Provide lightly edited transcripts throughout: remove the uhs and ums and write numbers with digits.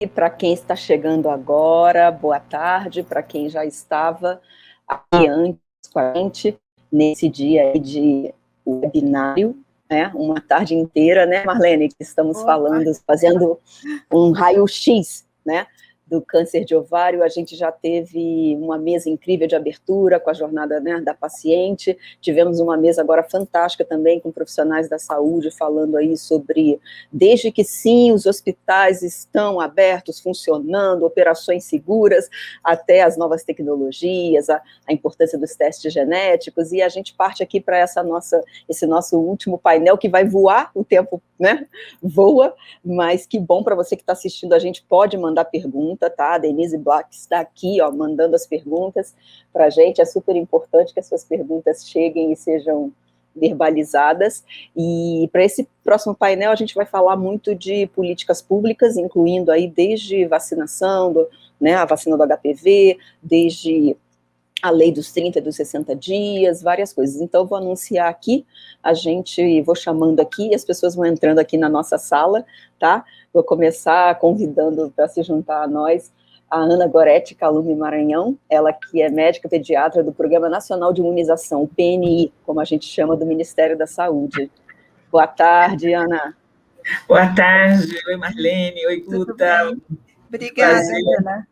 para quem está chegando agora, boa tarde, para quem já estava aqui antes com a gente, nesse dia aí de webinário, né, uma tarde inteira, né, Marlene, que estamos falando, fazendo um raio-x, né, do câncer de ovário. A gente já teve uma mesa incrível de abertura com a jornada, né, da paciente, tivemos uma mesa agora fantástica também com profissionais da saúde falando aí sobre, desde que sim, os hospitais estão abertos, funcionando, operações seguras, até as novas tecnologias, a importância dos testes genéticos, e a gente parte aqui para esse nosso último painel que vai voar, o tempo, né, voa, mas que bom para você que está assistindo, a gente pode mandar pergunta, tá? A Denise Black está aqui, ó, mandando as perguntas para a gente. É super importante que as suas perguntas cheguem e sejam verbalizadas. E para esse próximo painel a gente vai falar muito de políticas públicas, incluindo aí desde vacinação, né, a vacina do HPV, desde a lei dos 30 e dos 60 dias, várias coisas. Então, eu vou anunciar aqui, vou chamando aqui, as pessoas vão entrando aqui na nossa sala, tá? Vou começar convidando para se juntar a nós a Ana Goretti Calume Maranhão, ela que é médica pediatra do Programa Nacional de Imunização, o PNI, como a gente chama, do Ministério da Saúde. Boa tarde, Ana. Boa tarde, oi Marlene, oi Guta. Obrigada, Ana.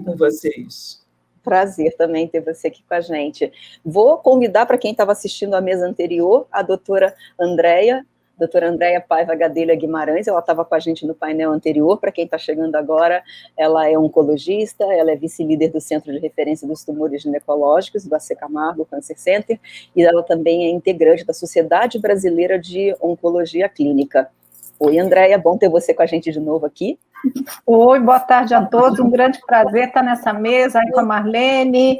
Com vocês. Prazer também ter você aqui com a gente. Vou convidar para quem estava assistindo a mesa anterior, a doutora Andréia Paiva Gadelha Guimarães, ela estava com a gente no painel anterior. Para quem está chegando agora, ela é oncologista, ela é vice-líder do Centro de Referência dos Tumores Ginecológicos, do AC Camargo Cancer Center, e ela também é integrante da Sociedade Brasileira de Oncologia Clínica. Oi, Andréia, bom ter você com a gente de novo aqui. Oi, boa tarde a todos, um grande prazer estar nessa mesa aí com a Marlene,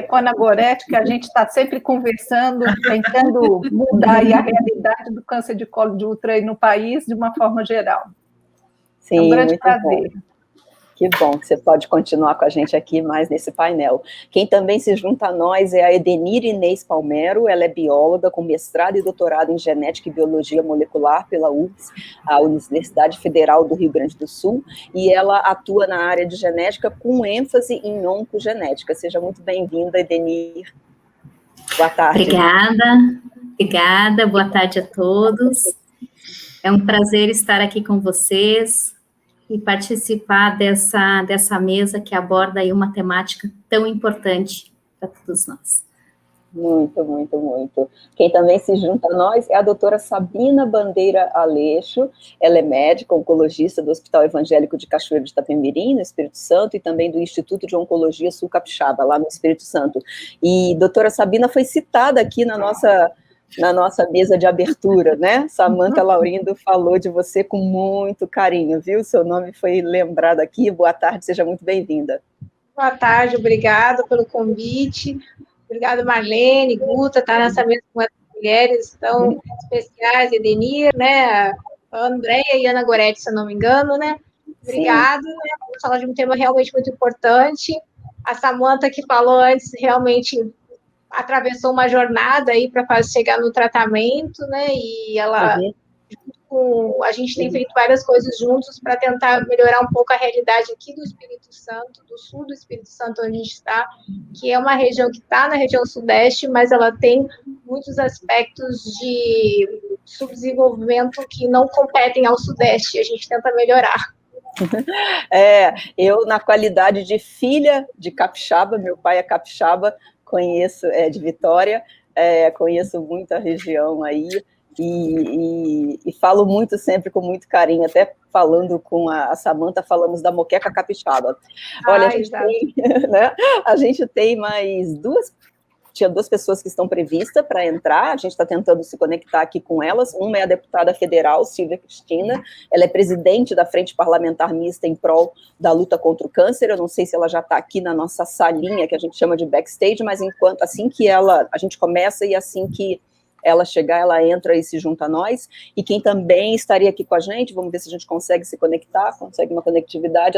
com a Ana Goretti, que a gente está sempre conversando, tentando mudar aí a realidade do câncer de colo de útero aí no país, de uma forma geral. Sim, é um grande prazer. Bom. Que bom que você pode continuar com a gente aqui mais nesse painel. Quem também se junta a nós é a Edenir Inês Palmero, ela é bióloga com mestrado e doutorado em genética e biologia molecular pela UFS, a Universidade Federal do Rio Grande do Sul, e ela atua na área de genética com ênfase em oncogenética. Seja muito bem-vinda, Edenir. Boa tarde. Obrigada, boa tarde a todos. É um prazer estar aqui com vocês e participar dessa mesa que aborda aí uma temática tão importante para todos nós. Muito, muito, muito. Quem também se junta a nós é a doutora Sabina Bandeira Aleixo, ela é médica, oncologista do Hospital Evangélico de Cachoeiro de Itapemirim, no Espírito Santo, e também do Instituto de Oncologia Sul Capixaba, lá no Espírito Santo. E doutora Sabina foi citada aqui na nossa mesa de abertura, né? Samantha Laurindo falou de você com muito carinho, viu? Seu nome foi lembrado aqui. Boa tarde, seja muito bem-vinda. Boa tarde, obrigada pelo convite. Obrigada, Marlene, Guta, tá nessa mesa com essas mulheres tão especiais, Edenir, né? A Andréia e a Ana Goretti, se eu não me engano, né? Obrigada. Vamos falar de um tema realmente muito importante. A Samantha, que falou antes, realmente atravessou uma jornada aí para chegar no tratamento, né? E ela, a gente tem feito várias coisas juntos para tentar melhorar um pouco a realidade aqui do Espírito Santo, do sul do Espírito Santo, onde a gente está, que é uma região que está na região sudeste, mas ela tem muitos aspectos de subdesenvolvimento que não competem ao sudeste, e a gente tenta melhorar. Eu, na qualidade de filha de capixaba, meu pai é capixaba, conheço, de Vitória, conheço muito a região aí, e falo muito sempre com muito carinho, até falando com a Samantha, falamos da moqueca capixaba. Olha, a gente tem mais tinha duas pessoas que estão previstas para entrar, a gente está tentando se conectar aqui com elas. Uma é a deputada federal, Silvia Cristina, ela é presidente da Frente Parlamentar Mista em prol da luta contra o câncer. Eu não sei se ela já está aqui na nossa salinha, que a gente chama de backstage, mas assim que a gente começa e assim que ela chegar, ela entra e se junta a nós. E quem também estaria aqui com a gente, vamos ver se a gente consegue se conectar, consegue uma conectividade,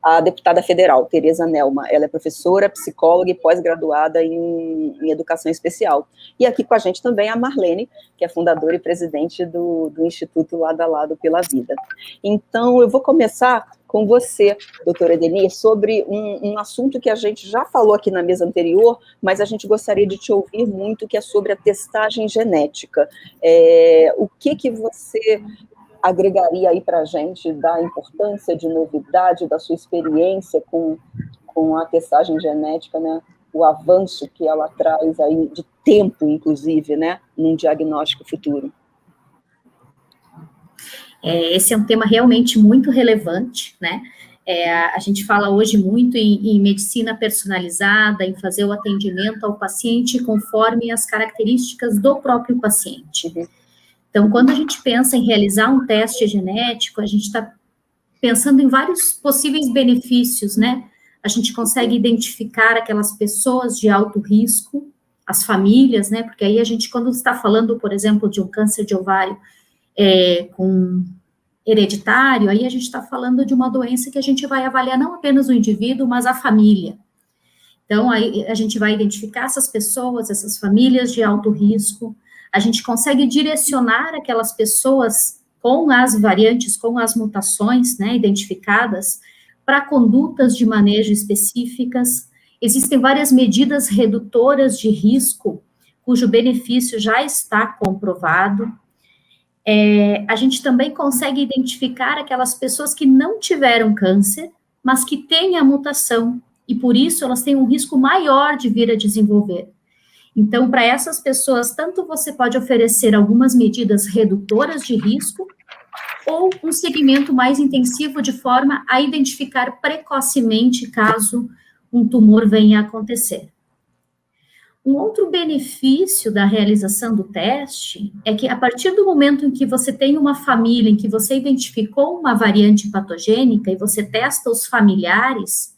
a deputada federal, Tereza Nelma. Ela é professora, psicóloga e pós-graduada em educação especial. E aqui com a gente também a Marlene, que é fundadora e presidente do Instituto Lado a Lado pela Vida. Então, eu vou começar com você, doutora Edenir, sobre um assunto que a gente já falou aqui na mesa anterior, mas a gente gostaria de te ouvir muito, que é sobre a testagem genética. O que você agregaria aí para a gente da importância, de novidade, da sua experiência com a testagem genética, né? O avanço que ela traz aí de tempo, inclusive, né? Num diagnóstico futuro. Esse é um tema realmente muito relevante, né? A gente fala hoje muito em medicina personalizada, em fazer o atendimento ao paciente conforme as características do próprio paciente. Então, quando a gente pensa em realizar um teste genético, a gente está pensando em vários possíveis benefícios, né? A gente consegue identificar aquelas pessoas de alto risco, as famílias, né? Porque aí a gente, quando está falando, por exemplo, de um câncer de ovário com hereditário, aí a gente está falando de uma doença que a gente vai avaliar não apenas o indivíduo, mas a família. Então, aí a gente vai identificar essas pessoas, essas famílias de alto risco, a gente consegue direcionar aquelas pessoas com as variantes, com as mutações, né, identificadas, para condutas de manejo específicas. Existem várias medidas redutoras de risco, cujo benefício já está comprovado. A gente também consegue identificar aquelas pessoas que não tiveram câncer, mas que têm a mutação, e por isso elas têm um risco maior de vir a desenvolver. Então, para essas pessoas, tanto você pode oferecer algumas medidas redutoras de risco, ou um segmento mais intensivo de forma a identificar precocemente caso um tumor venha a acontecer. Um outro benefício da realização do teste é que, a partir do momento em que você tem uma família, em que você identificou uma variante patogênica e você testa os familiares,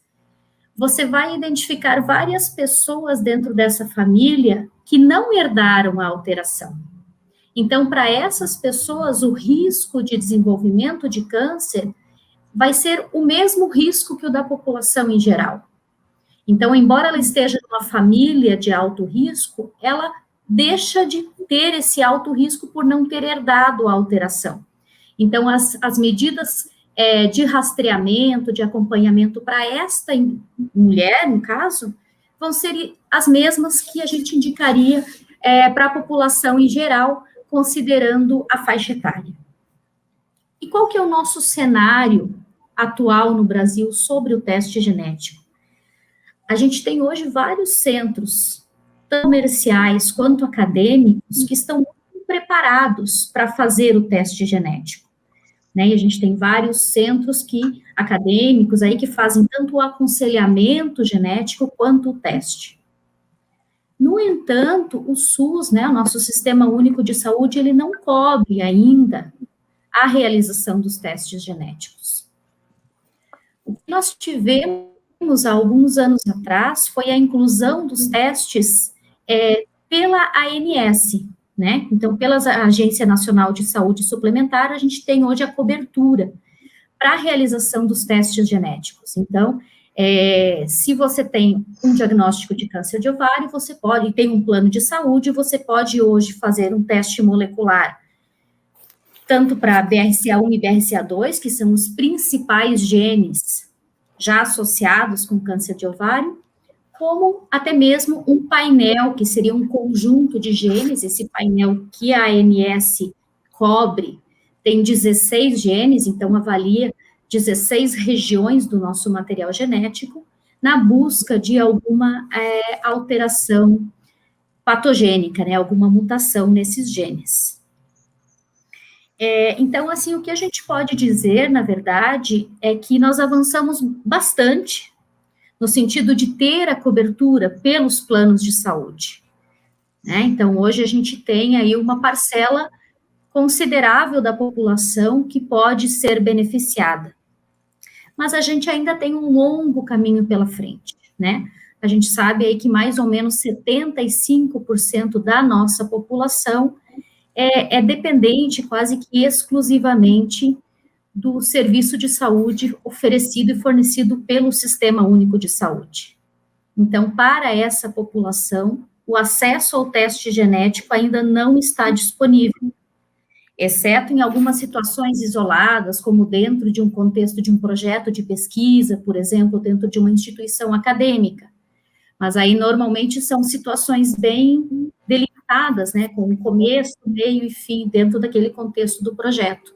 você vai identificar várias pessoas dentro dessa família que não herdaram a alteração. Então, para essas pessoas, o risco de desenvolvimento de câncer vai ser o mesmo risco que o da população em geral. Então, embora ela esteja numa família de alto risco, ela deixa de ter esse alto risco por não ter herdado a alteração. Então, as medidas de rastreamento, de acompanhamento para esta mulher, no caso, vão ser as mesmas que a gente indicaria para a população em geral, considerando a faixa etária. E qual que é o nosso cenário atual no Brasil sobre o teste genético? A gente tem hoje vários centros, tanto comerciais quanto acadêmicos, que estão muito preparados para fazer o teste genético. Né? E a gente tem vários centros acadêmicos aí que fazem tanto o aconselhamento genético quanto o teste. No entanto, o SUS, né, o nosso Sistema Único de Saúde, ele não cobre ainda a realização dos testes genéticos. O que nós tivemos há alguns anos atrás foi a inclusão dos testes pela ANS, né? Então, pela Agência Nacional de Saúde Suplementar, a gente tem hoje a cobertura para a realização dos testes genéticos. Então, se você tem um diagnóstico de câncer de ovário, você pode, tem um plano de saúde, você pode hoje fazer um teste molecular, tanto para BRCA1 e BRCA2, que são os principais genes já associados com câncer de ovário, como até mesmo um painel, que seria um conjunto de genes, esse painel que a ANS cobre, tem 16 genes, então avalia 16 regiões do nosso material genético, na busca de alguma alteração patogênica, né, alguma mutação nesses genes. Então, assim, o que a gente pode dizer, na verdade, é que nós avançamos bastante no sentido de ter a cobertura pelos planos de saúde. Né? Então, hoje a gente tem aí uma parcela considerável da população que pode ser beneficiada. Mas a gente ainda tem um longo caminho pela frente, né? A gente sabe aí que mais ou menos 75% da nossa população é dependente quase que exclusivamente do serviço de saúde oferecido e fornecido pelo Sistema Único de Saúde. Então, para essa população, o acesso ao teste genético ainda não está disponível. exceto em algumas situações isoladas, como dentro de um contexto de um projeto de pesquisa, por exemplo, dentro de uma instituição acadêmica. Mas aí, normalmente, são situações bem delimitadas, né, com começo, meio e fim, dentro daquele contexto do projeto.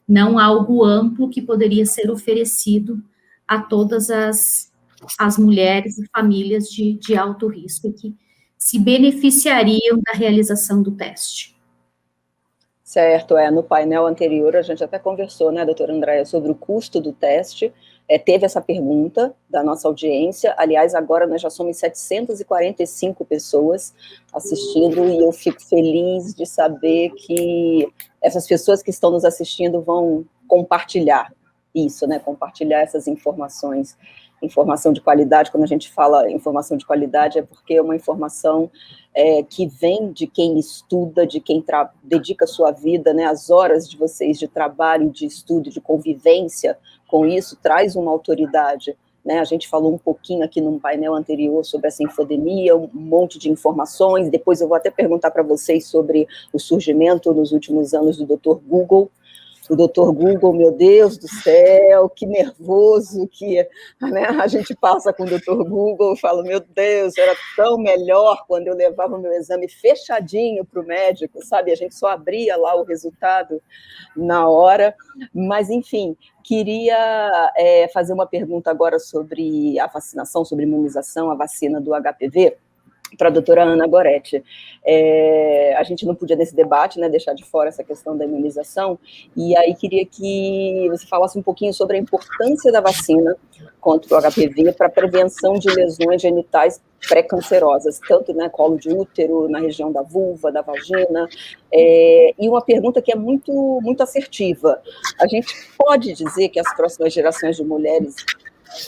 Não algo amplo que poderia ser oferecido a todas as mulheres e famílias de alto risco que se beneficiariam da realização do teste. Certo, no painel anterior a gente até conversou, né, doutora Andréia, sobre o custo do teste, teve essa pergunta da nossa audiência, aliás, agora nós já somos 745 pessoas assistindo, e eu fico feliz de saber que essas pessoas que estão nos assistindo vão compartilhar isso, né, compartilhar essas informações, informação de qualidade. Quando a gente fala informação de qualidade, é porque é uma informação que vem de quem estuda, de quem dedica a sua vida, né, as horas de vocês de trabalho, de estudo, de convivência com isso, traz uma autoridade, né. A gente falou um pouquinho aqui num painel anterior sobre essa infodemia, um monte de informações, depois eu vou até perguntar para vocês sobre o surgimento nos últimos anos do Dr. Google. O doutor Google, meu Deus do céu, que nervoso que, né, a gente passa com o doutor Google. Eu falo, meu Deus, era tão melhor quando eu levava o meu exame fechadinho para o médico, sabe? A gente só abria lá o resultado na hora. Mas, enfim, queria fazer uma pergunta agora sobre a vacinação, sobre imunização, a vacina do HPV, para a doutora Ana Goretti. A gente não podia, nesse debate, né, deixar de fora essa questão da imunização, e aí queria que você falasse um pouquinho sobre a importância da vacina contra o HPV para a prevenção de lesões genitais pré-cancerosas, tanto, né, colo de útero, na região da vulva, da vagina, e uma pergunta que é muito, muito assertiva. A gente pode dizer que as próximas gerações de mulheres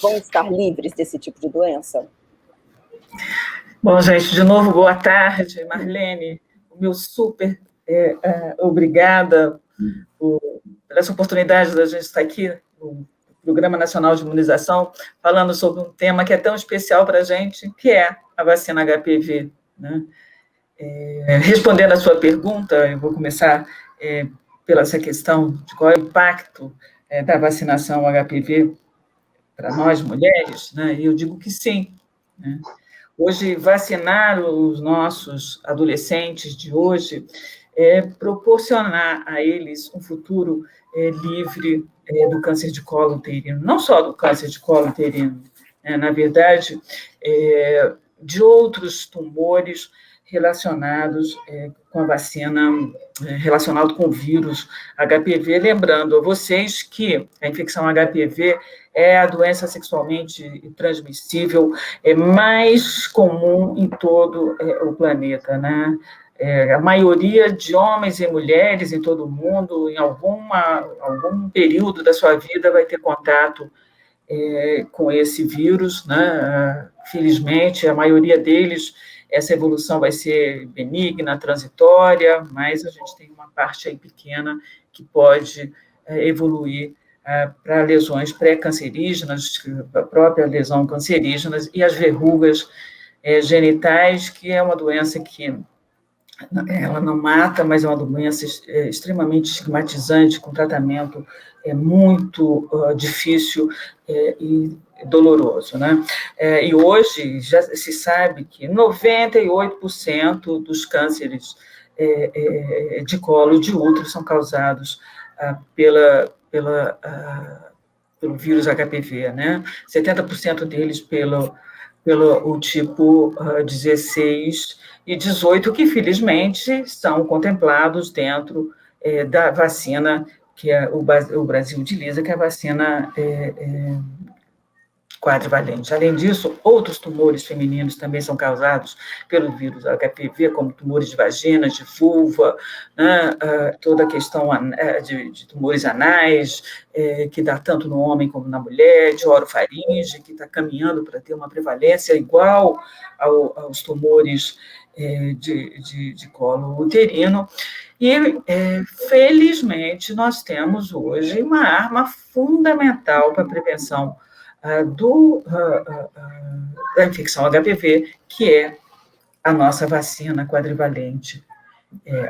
vão estar livres desse tipo de doença? Bom, gente, de novo, boa tarde, Marlene. O meu super obrigada por essa oportunidade da gente estar aqui no Programa Nacional de Imunização, falando sobre um tema que é tão especial para a gente, que é a vacina HPV, né? Respondendo a sua pergunta, eu vou começar pela essa questão de qual é o impacto da vacinação HPV para nós, mulheres, né? E eu digo que sim, né? Hoje, vacinar os nossos adolescentes de hoje é proporcionar a eles um futuro livre do câncer de colo uterino, não só do câncer de colo uterino, na verdade, de outros tumores relacionados com a vacina, relacionado com o vírus HPV, lembrando a vocês que a infecção HPV é a doença sexualmente transmissível mais comum em todo o planeta, né? A maioria de homens e mulheres em todo o mundo, em algum período da sua vida, vai ter contato com esse vírus, né? Felizmente, a maioria deles, essa evolução vai ser benigna, transitória, mas a gente tem uma parte aí pequena que pode evoluir para lesões pré-cancerígenas, a própria lesão cancerígena, e as verrugas genitais, que é uma doença que ela não mata, mas é uma doença extremamente estigmatizante, com tratamento muito difícil e doloroso, né? E hoje já se sabe que 98% dos cânceres de colo e de útero são causados pelo vírus HPV, né? 70% deles pelo o tipo 16 e 18, que felizmente são contemplados dentro da vacina que o Brasil utiliza, que é a vacina quadrivalente. Além disso, outros tumores femininos também são causados pelo vírus HPV, como tumores de vagina, de vulva, né? Toda a questão de tumores anais, que dá tanto no homem como na mulher, de orofaringe, que está caminhando para ter uma prevalência igual aos tumores de colo uterino. E, felizmente, nós temos hoje uma arma fundamental para a prevenção da infecção HPV, que é a nossa vacina quadrivalente,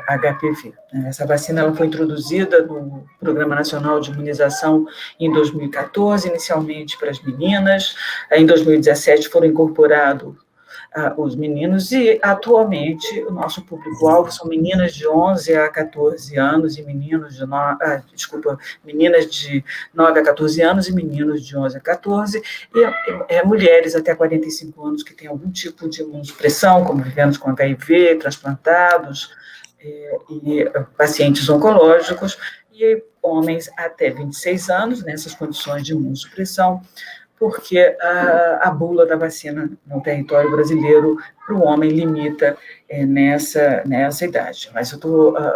HPV. Essa vacina ela foi introduzida no Programa Nacional de Imunização em 2014, inicialmente para as meninas. Em 2017 foram incorporados os meninos, e atualmente o nosso público-alvo são meninas de 11 a 14 anos e meninas de 9 a 14 anos e meninos de 11 a 14, e mulheres até 45 anos que têm algum tipo de imunossupressão, como vivemos com HIV, transplantados, e pacientes oncológicos, e homens até 26 anos, nessas condições de imunossupressão, porque a bula da vacina no território brasileiro para o homem limita nessa idade. Mas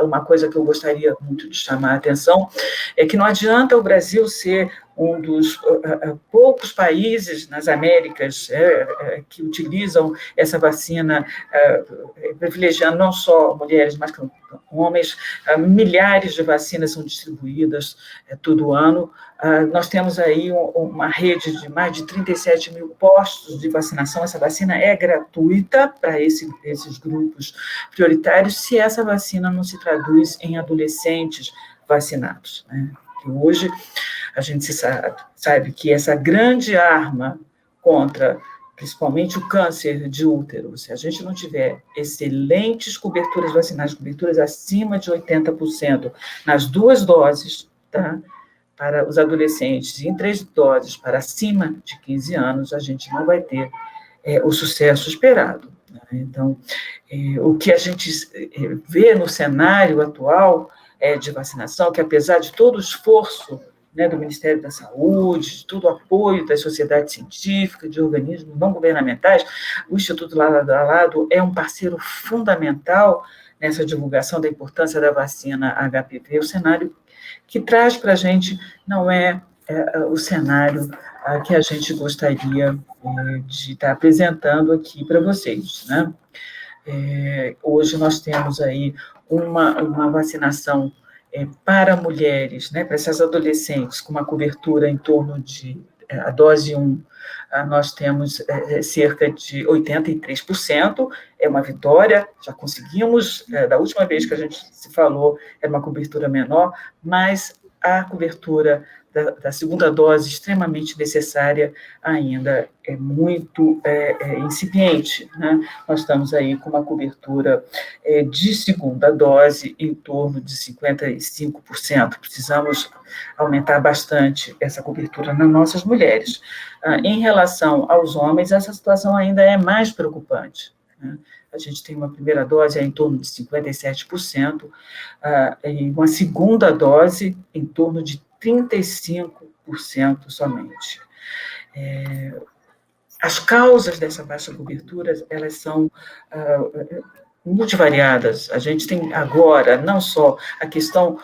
uma coisa que eu gostaria muito de chamar a atenção é que não adianta o Brasil ser um dos poucos países nas Américas que utilizam essa vacina, privilegiando não só mulheres, mas homens. Milhares de vacinas são distribuídas todo ano. Nós temos aí uma rede de mais de 37 mil postos de vacinação. Essa vacina é gratuita para esses grupos prioritários, se essa vacina não se traduz em adolescentes vacinados, né? Que hoje a gente sabe que essa grande arma contra, principalmente, o câncer de útero, se a gente não tiver excelentes coberturas vacinais, coberturas acima de 80% nas 2 doses, tá? Para os adolescentes, e em 3 doses para acima de 15 anos, a gente não vai ter o sucesso esperado, né? Então, o que a gente vê no cenário atual de vacinação, que apesar de todo o esforço, né, do Ministério da Saúde, de todo o apoio das sociedades científicas, de organismos não governamentais, o Instituto Lado a Lado é um parceiro fundamental nessa divulgação da importância da vacina HPV. O cenário que traz para a gente não é o cenário que a gente gostaria de estar apresentando aqui para vocês, né? Hoje nós temos aí uma vacinação para mulheres, né, para essas adolescentes, com uma cobertura em torno de, a dose 1, nós temos cerca de 83%, é uma vitória, já conseguimos, da última vez que a gente se falou, era uma cobertura menor, mas a cobertura da segunda dose, extremamente necessária, ainda é muito incipiente, né? Nós estamos aí com uma cobertura de segunda dose em torno de 55%. Precisamos aumentar bastante essa cobertura nas nossas mulheres. Em relação aos homens, essa situação ainda é mais preocupante, né? A gente tem uma primeira dose em torno de 57%, e uma segunda dose em torno de 35% somente. As causas dessa baixa cobertura, elas são multivariadas. A gente tem agora não só a questão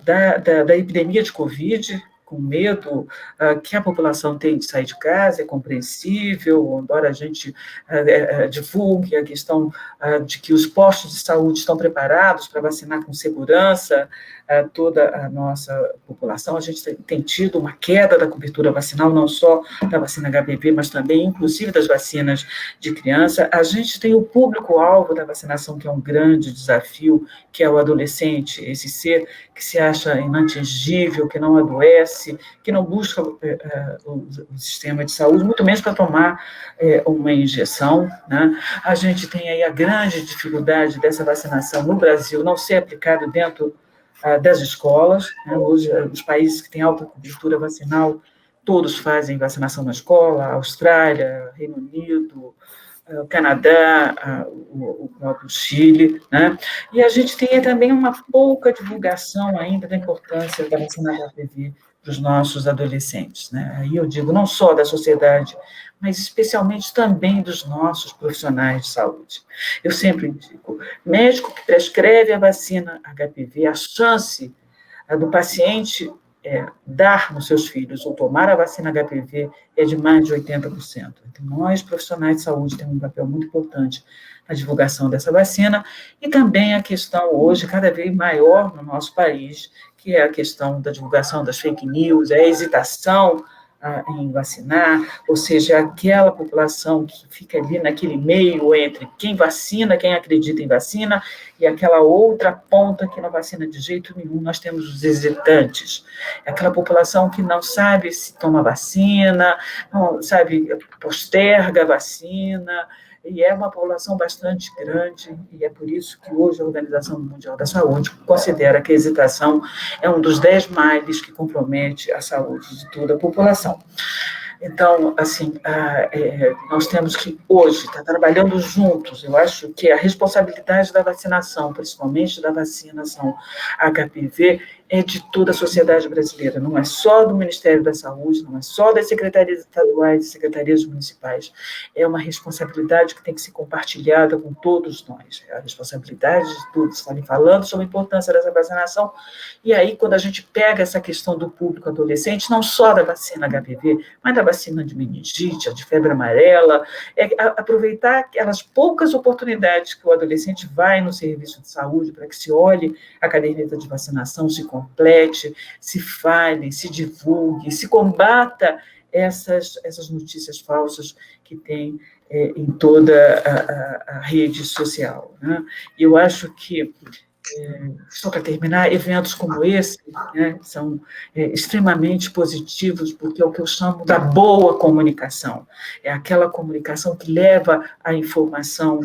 da epidemia de Covid, com medo que a população tem de sair de casa, é compreensível, embora a gente divulgue a questão de que os postos de saúde estão preparados para vacinar com segurança toda a nossa população. A gente tem tido uma queda da cobertura vacinal, não só da vacina HPV, mas também, inclusive, das vacinas de criança. A gente tem o público-alvo da vacinação, que é um grande desafio, que é o adolescente, esse ser que se acha inatingível, que não adoece, que não busca o sistema de saúde, muito menos para tomar uma injeção, né? A gente tem aí a grande dificuldade dessa vacinação no Brasil não ser aplicada dentro das escolas, né? Hoje, os países que têm alta cobertura vacinal, todos fazem vacinação na escola, Austrália, Reino Unido, Canadá, o próprio Chile, né? E a gente tem também uma pouca divulgação ainda da importância da vacina HPV para os nossos adolescentes, né? Aí eu digo não só da sociedade, mas especialmente também dos nossos profissionais de saúde. Eu sempre digo, médico que prescreve a vacina HPV, a chance do paciente dar nos seus filhos ou tomar a vacina HPV é de mais de 80%. Então, nós, profissionais de saúde, temos um papel muito importante na divulgação dessa vacina, e também a questão hoje, cada vez maior no nosso país, que é a questão da divulgação das fake news, a hesitação em vacinar, ou seja, aquela população que fica ali naquele meio entre quem vacina, quem acredita em vacina, e aquela outra ponta que não vacina de jeito nenhum. Nós temos os hesitantes, aquela população que não sabe se toma vacina, não sabe, posterga a vacina, e é uma população bastante grande, e é por isso que hoje a Organização Mundial da Saúde considera que a hesitação é um dos 10 males que compromete a saúde de toda a população. Então, assim, nós temos que, hoje, estar trabalhando juntos. Eu acho que a responsabilidade da vacinação, principalmente da vacinação HPV, é de toda a sociedade brasileira, não é só do Ministério da Saúde, não é só das secretarias estaduais e secretarias municipais, é uma responsabilidade que tem que ser compartilhada com todos nós, é a responsabilidade de todos estarem falando sobre a importância dessa vacinação, e aí, quando a gente pega essa questão do público adolescente, não só da vacina HPV, mas da vacina de meningite, de febre amarela, aproveitar aquelas poucas oportunidades que o adolescente vai no serviço de saúde para que se olhe a caderneta de vacinação, se complete, se fale, se divulgue, se combata essas notícias falsas que tem em toda a rede social, né? E eu acho que, só para terminar, eventos como esse, né, são extremamente positivos, porque é o que eu chamo da boa comunicação, é aquela comunicação que leva a informação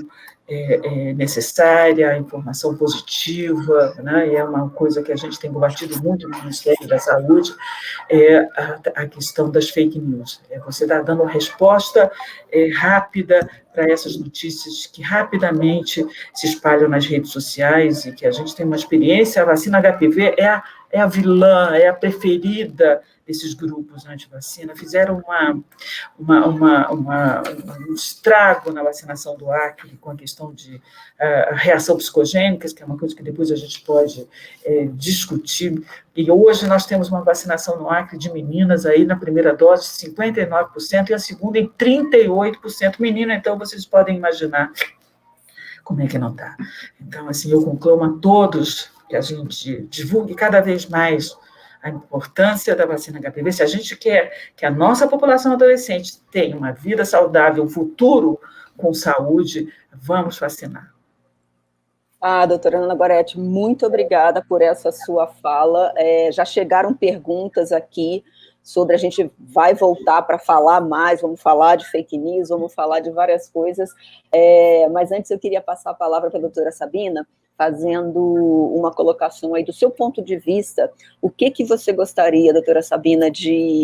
necessária, a informação positiva, né, e é uma coisa que a gente tem combatido muito no Ministério da Saúde, a questão das fake news. Você está dando uma resposta rápida para essas notícias que rapidamente se espalham nas redes sociais e que a gente tem uma experiência. A vacina HPV é a vilã, é a preferida desses grupos anti-vacina. Fizeram um estrago na vacinação do Acre com a questão de reação psicogênica, que é uma coisa que depois a gente pode discutir. E hoje nós temos uma vacinação no Acre de meninas aí na primeira dose 59% e a segunda em 38% menina, então vocês podem imaginar como é que não está. Então, assim, eu conclamo a todos que a gente divulgue cada vez mais a importância da vacina HPV. Se a gente quer que a nossa população adolescente tenha uma vida saudável, um futuro com saúde, vamos vacinar. Doutora Ana Goretti, muito obrigada por essa sua fala. Já chegaram perguntas aqui sobre, a gente vai voltar para falar mais, vamos falar de fake news, vamos falar de várias coisas, mas antes eu queria passar a palavra para a doutora Sabina, fazendo uma colocação aí do seu ponto de vista, o que você gostaria, doutora Sabina,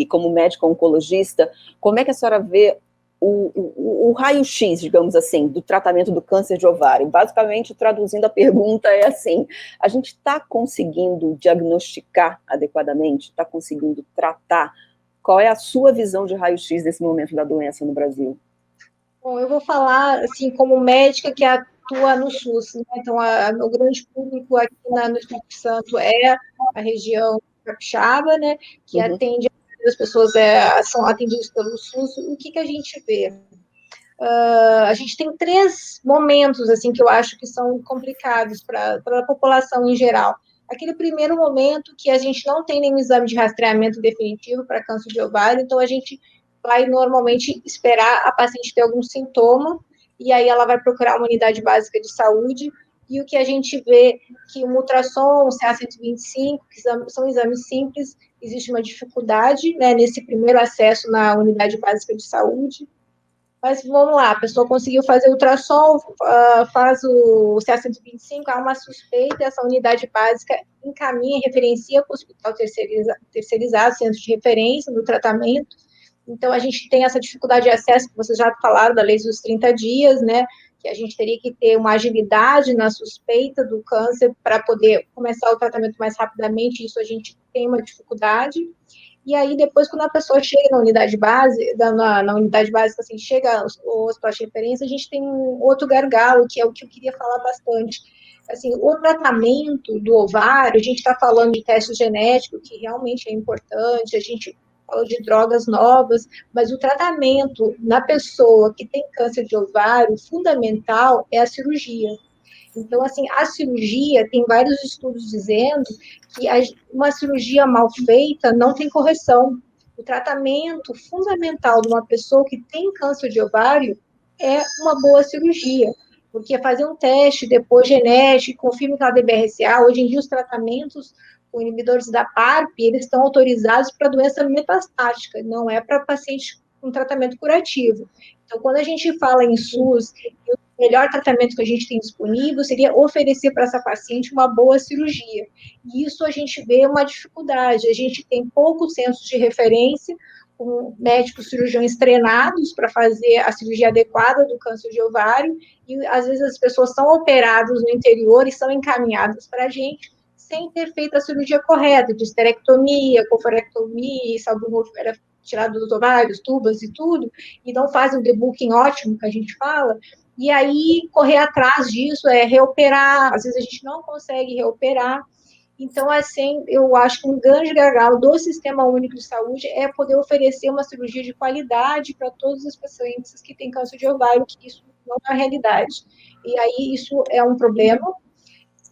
como médica oncologista, como é que a senhora vê o raio-x, digamos assim, do tratamento do câncer de ovário? Basicamente, traduzindo a pergunta, é assim: a gente está conseguindo diagnosticar adequadamente? Está conseguindo tratar? Qual é a sua visão de raio-x desse momento da doença no Brasil? Bom, eu vou falar, assim, como médica que atua no SUS, né? Então, o grande público aqui no Espírito Santo é a região capixaba, né, que atende, as pessoas são atendidas pelo SUS. O que a gente vê? A gente tem 3 momentos, assim, que eu acho que são complicados para a população em geral. Aquele primeiro momento que a gente não tem nenhum exame de rastreamento definitivo para câncer de ovário, então a gente vai normalmente esperar a paciente ter algum sintoma, e aí ela vai procurar uma unidade básica de saúde, e o que a gente vê que o ultrassom, o CA-125, que são exames simples, existe uma dificuldade, né, nesse primeiro acesso na unidade básica de saúde. Mas vamos lá, a pessoa conseguiu fazer o ultrassom, faz o CA-125, há uma suspeita, essa unidade básica encaminha, referencia para o hospital terceirizado, centro de referência do tratamento. Então, a gente tem essa dificuldade de acesso, que vocês já falaram, da lei dos 30 dias, né, que a gente teria que ter uma agilidade na suspeita do câncer para poder começar o tratamento mais rapidamente, isso a gente tem uma dificuldade. E aí, depois, quando a pessoa chega na unidade básica, assim, chega ao hospital de referência, a gente tem um outro gargalo, que é o que eu queria falar bastante. Assim, o tratamento do ovário, a gente está falando de teste genético, que realmente é importante, a gente fala de drogas novas, mas o tratamento na pessoa que tem câncer de ovário, fundamental é a cirurgia. Então, assim, a cirurgia, tem vários estudos dizendo que uma cirurgia mal feita não tem correção. o tratamento fundamental de uma pessoa que tem câncer de ovário é uma boa cirurgia, porque fazer um teste depois genético, confirma que ela tem BRCA, hoje em dia os tratamentos com inibidores da PARP, eles estão autorizados para doença metastática, não é para paciente com tratamento curativo. Então, quando a gente fala em SUS, o melhor tratamento que a gente tem disponível seria oferecer para essa paciente uma boa cirurgia. E isso a gente vê uma dificuldade, a gente tem poucos centros de referência, com médicos cirurgiões treinados para fazer a cirurgia adequada do câncer de ovário, e às vezes as pessoas são operadas no interior e são encaminhadas para a gente, sem ter feito a cirurgia correta, de esterectomia, coforectomia, salvo tirado dos ovários, tubas e tudo, e não fazem o debooking ótimo que a gente fala, e aí correr atrás disso é reoperar, às vezes a gente não consegue reoperar. Então, assim, eu acho que um grande gargalo do Sistema Único de Saúde é poder oferecer uma cirurgia de qualidade para todos os pacientes que têm câncer de ovário, que isso não é a realidade. E aí, isso é um problema.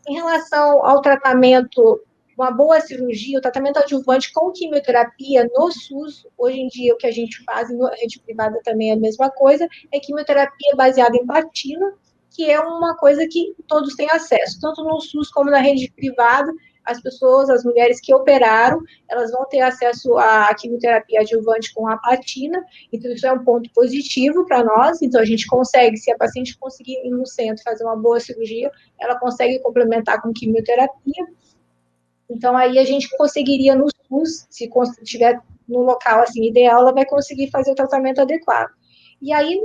Em relação ao tratamento, uma boa cirurgia, o tratamento adjuvante com quimioterapia no SUS, hoje em dia o que a gente faz, na rede privada também é a mesma coisa, é quimioterapia baseada em platina, que é uma coisa que todos têm acesso, tanto no SUS como na rede privada. As pessoas, as mulheres que operaram, elas vão ter acesso à quimioterapia adjuvante com a platina, então isso é um ponto positivo para nós, então a gente consegue, se a paciente conseguir ir no centro fazer uma boa cirurgia, ela consegue complementar com quimioterapia, então aí a gente conseguiria no SUS, se estiver no local assim ideal, ela vai conseguir fazer o tratamento adequado. E aí,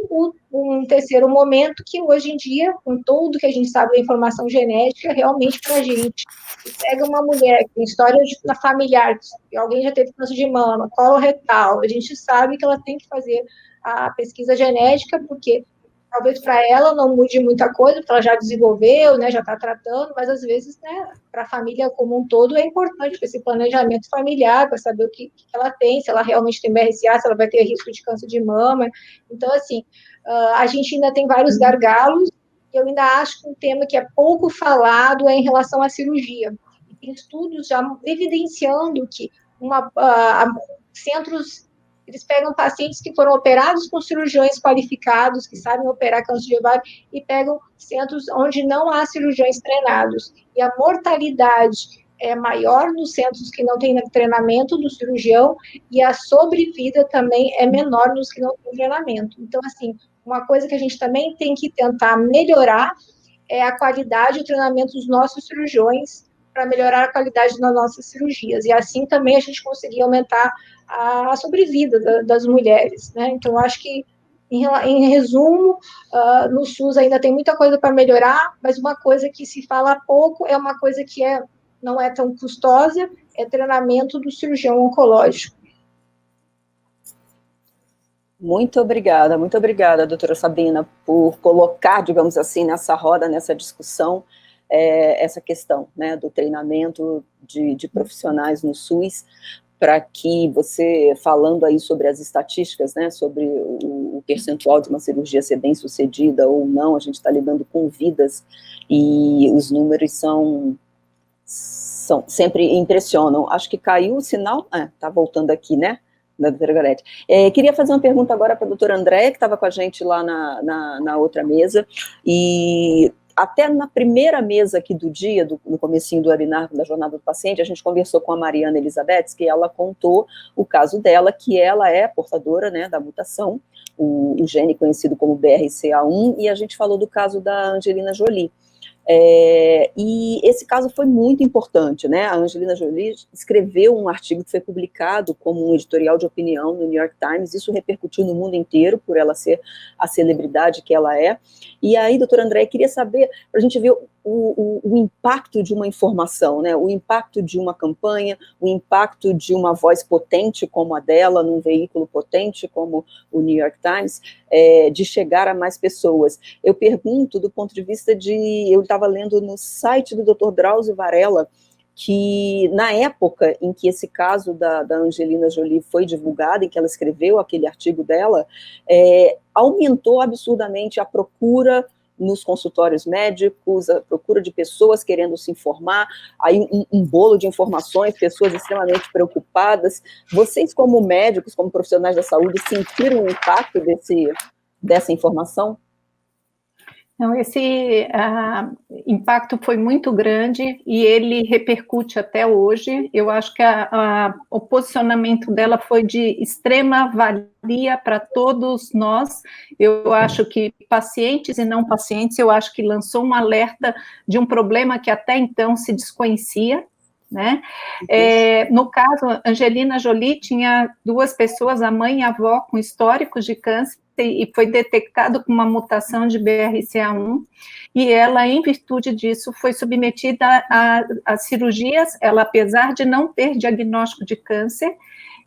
um terceiro momento, que hoje em dia, com tudo que a gente sabe da informação genética, realmente para a gente, se pega uma mulher que tem história na familiar, alguém já teve câncer de mama, colo retal, a gente sabe que ela tem que fazer a pesquisa genética, porque talvez para ela não mude muita coisa, porque ela já desenvolveu, né, já está tratando, mas às vezes, né, para a família como um todo é importante esse planejamento familiar, para saber o que ela tem, se ela realmente tem BRCA, se ela vai ter risco de câncer de mama. Então, assim, a gente ainda tem vários gargalos, e eu ainda acho que um tema que é pouco falado é em relação à cirurgia. E tem estudos já evidenciando que centros, eles pegam pacientes que foram operados com cirurgiões qualificados, que sabem operar câncer de ovário, e pegam centros onde não há cirurgiões treinados. E a mortalidade é maior nos centros que não têm treinamento do cirurgião, e a sobrevida também é menor nos que não têm treinamento. Então, assim, uma coisa que a gente também tem que tentar melhorar é a qualidade e o treinamento dos nossos cirurgiões, para melhorar a qualidade das nossas cirurgias, e assim também a gente conseguir aumentar a sobrevida das mulheres, né? Então, acho que, em resumo, no SUS ainda tem muita coisa para melhorar, mas uma coisa que se fala pouco é uma coisa que não é tão custosa, é treinamento do cirurgião oncológico. Muito obrigada, doutora Sabrina, por colocar, digamos assim, nessa roda, nessa discussão, essa questão, né, do treinamento de profissionais no SUS, para que você, falando aí sobre as estatísticas, né, sobre o percentual de uma cirurgia ser bem sucedida ou não, a gente está lidando com vidas, e os números sempre impressionam. Acho que caiu o sinal, tá voltando aqui, né, da doutora Gorete. Queria fazer uma pergunta agora para a doutora Andréia, que estava com a gente lá na outra mesa, e até na primeira mesa aqui do dia, no comecinho do webinar da Jornada do Paciente, a gente conversou com a Mariana Elizabeth, que ela contou o caso dela, que ela é portadora, né, da mutação, o gene conhecido como BRCA1, e a gente falou do caso da Angelina Jolie. E esse caso foi muito importante, né? A Angelina Jolie escreveu um artigo que foi publicado como um editorial de opinião no New York Times, isso repercutiu no mundo inteiro, por ela ser a celebridade que ela é. E aí, doutora Andréia, queria saber, para a gente ver o impacto de uma informação, né? O impacto de uma campanha, o impacto de uma voz potente como a dela, num veículo potente como o New York Times, de chegar a mais pessoas. Eu pergunto do ponto de vista eu estava lendo no site do Dr. Drauzio Varela, que na época em que esse caso da Angelina Jolie foi divulgado, em que ela escreveu aquele artigo dela, aumentou absurdamente a procura nos consultórios médicos, a procura de pessoas querendo se informar, aí um bolo de informações, pessoas extremamente preocupadas. Vocês, como médicos, como profissionais da saúde, sentiram o impacto dessa informação? Então, esse impacto foi muito grande e ele repercute até hoje. Eu acho que o posicionamento dela foi de extrema valia para todos nós. Eu acho que pacientes e não pacientes, eu acho que lançou um alerta de um problema que até então se desconhecia, né? No caso, Angelina Jolie tinha 2 pessoas, a mãe e a avó, com históricos de câncer, e foi detectado com uma mutação de BRCA1, e ela, em virtude disso, foi submetida a cirurgias. Ela, apesar de não ter diagnóstico de câncer,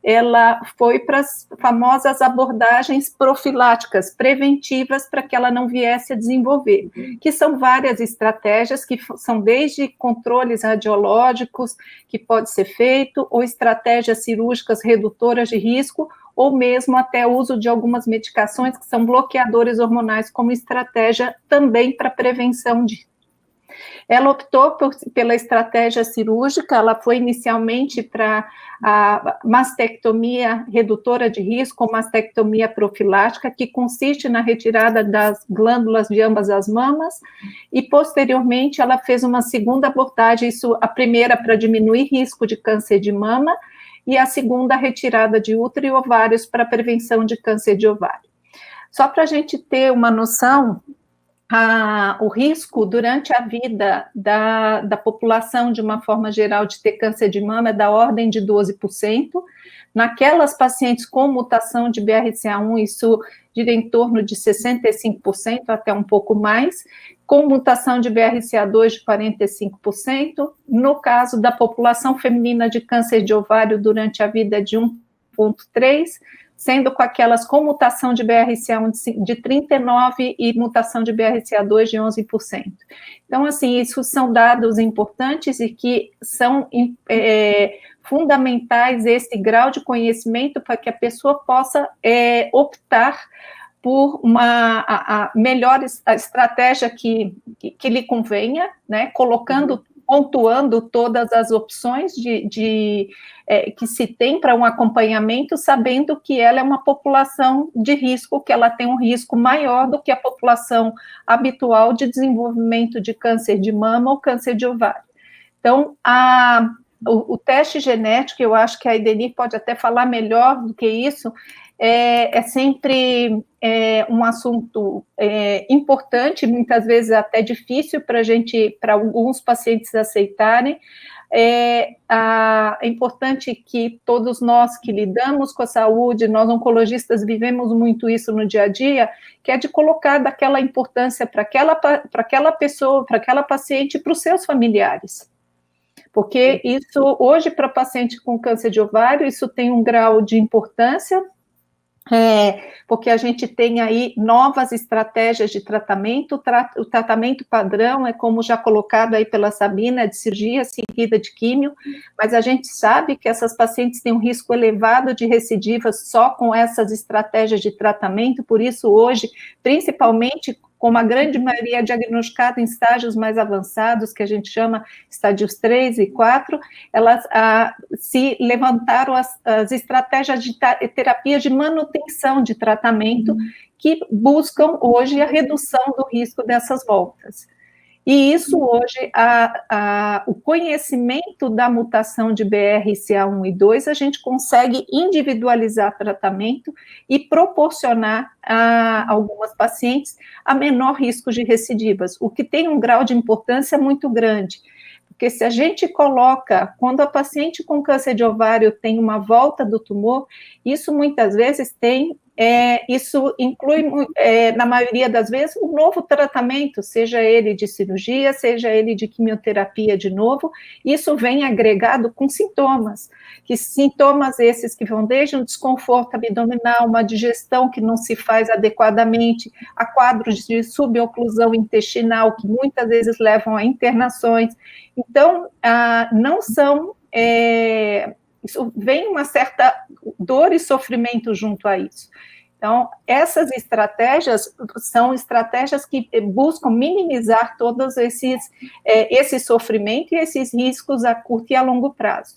ela foi para as famosas abordagens profiláticas, preventivas, para que ela não viesse a desenvolver, que são várias estratégias, que são desde controles radiológicos, que pode ser feito, ou estratégias cirúrgicas redutoras de risco, ou mesmo até o uso de algumas medicações que são bloqueadores hormonais como estratégia também para prevenção de. Ela optou pela estratégia cirúrgica, ela foi inicialmente para a mastectomia redutora de risco, ou mastectomia profilática, que consiste na retirada das glândulas de ambas as mamas, e posteriormente ela fez uma segunda abordagem, a primeira para diminuir risco de câncer de mama, e a segunda, retirada de útero e ovários para prevenção de câncer de ovário. Só para a gente ter uma noção, o risco durante a vida da população, de uma forma geral, de ter câncer de mama é da ordem de 12%. Naquelas pacientes com mutação de BRCA1, isso gira em torno de 65%, até um pouco mais. Com mutação de BRCA2, de 45%. No caso da população feminina de câncer de ovário, durante a vida, de 1,3%, sendo com aquelas com mutação de BRCA1 de 39% e mutação de BRCA2 de 11%. Então, assim, isso são dados importantes e que são fundamentais, esse grau de conhecimento, para que a pessoa possa optar por a melhor estratégia que lhe convenha, né, pontuando todas as opções que se tem para um acompanhamento, sabendo que ela é uma população de risco, que ela tem um risco maior do que a população habitual de desenvolvimento de câncer de mama ou câncer de ovário. Então, o teste genético, eu acho que a Edenir pode até falar melhor do que isso, é sempre um assunto importante, muitas vezes até difícil para alguns pacientes aceitarem. É importante que todos nós que lidamos com a saúde, nós oncologistas vivemos muito isso no dia a dia, que é de colocar daquela importância para aquela pessoa, para aquela paciente e para os seus familiares. Porque isso, hoje, para paciente com câncer de ovário, isso tem um grau de importância, porque a gente tem aí novas estratégias de tratamento. O tratamento padrão é, como já colocado aí pela Sabina, de cirurgia seguida de químio, mas a gente sabe que essas pacientes têm um risco elevado de recidivas só com essas estratégias de tratamento. Por isso, hoje, principalmente, como a grande maioria é diagnosticada em estágios mais avançados, que a gente chama estádios 3 e 4, elas se levantaram as estratégias de terapia de manutenção de tratamento, que buscam hoje a redução do risco dessas voltas. E isso hoje, o conhecimento da mutação de BRCA1 e 2, a gente consegue individualizar tratamento e proporcionar a algumas pacientes a menor risco de recidivas, o que tem um grau de importância muito grande. Porque se a gente coloca, quando a paciente com câncer de ovário tem uma volta do tumor, isso muitas vezes isso inclui, na maioria das vezes, um novo tratamento, seja ele de cirurgia, seja ele de quimioterapia de novo. Isso vem agregado com sintomas esses que vão desde um desconforto abdominal, uma digestão que não se faz adequadamente, a quadros de suboclusão intestinal, que muitas vezes levam a internações. Então, não são... isso vem uma certa dor e sofrimento junto a isso. Então, essas estratégias são estratégias que buscam minimizar todos esse sofrimento e esses riscos a curto e a longo prazo.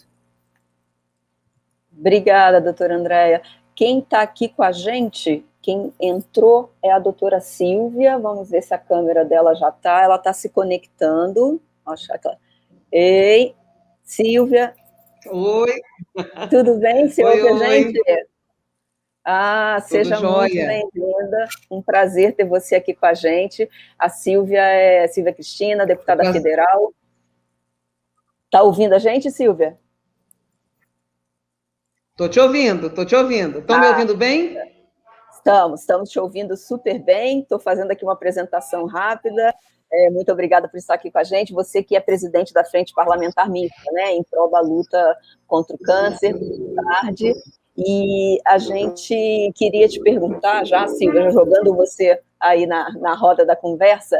Obrigada, doutora Andréia. Quem está aqui com a gente, quem entrou é a doutora Silvia. Vamos ver se a câmera dela já está. Ela está se conectando. Ei, Silvia. Oi. Tudo bem, se ouve a gente? Seja Tudo muito jóia. bem-vinda. Um prazer ter você aqui com a gente. A Silvia é Silvia Cristina, deputada federal. Está ouvindo a gente, Silvia? Estou te ouvindo. Estão me ouvindo bem? Estamos te ouvindo super bem. Estou fazendo aqui uma apresentação rápida. Muito obrigada por estar aqui com a gente. Você que é presidente da Frente Parlamentar Mista, né, em prol da luta contra o câncer, tarde. E a gente queria te perguntar, já, Silvia, jogando você aí na roda da conversa,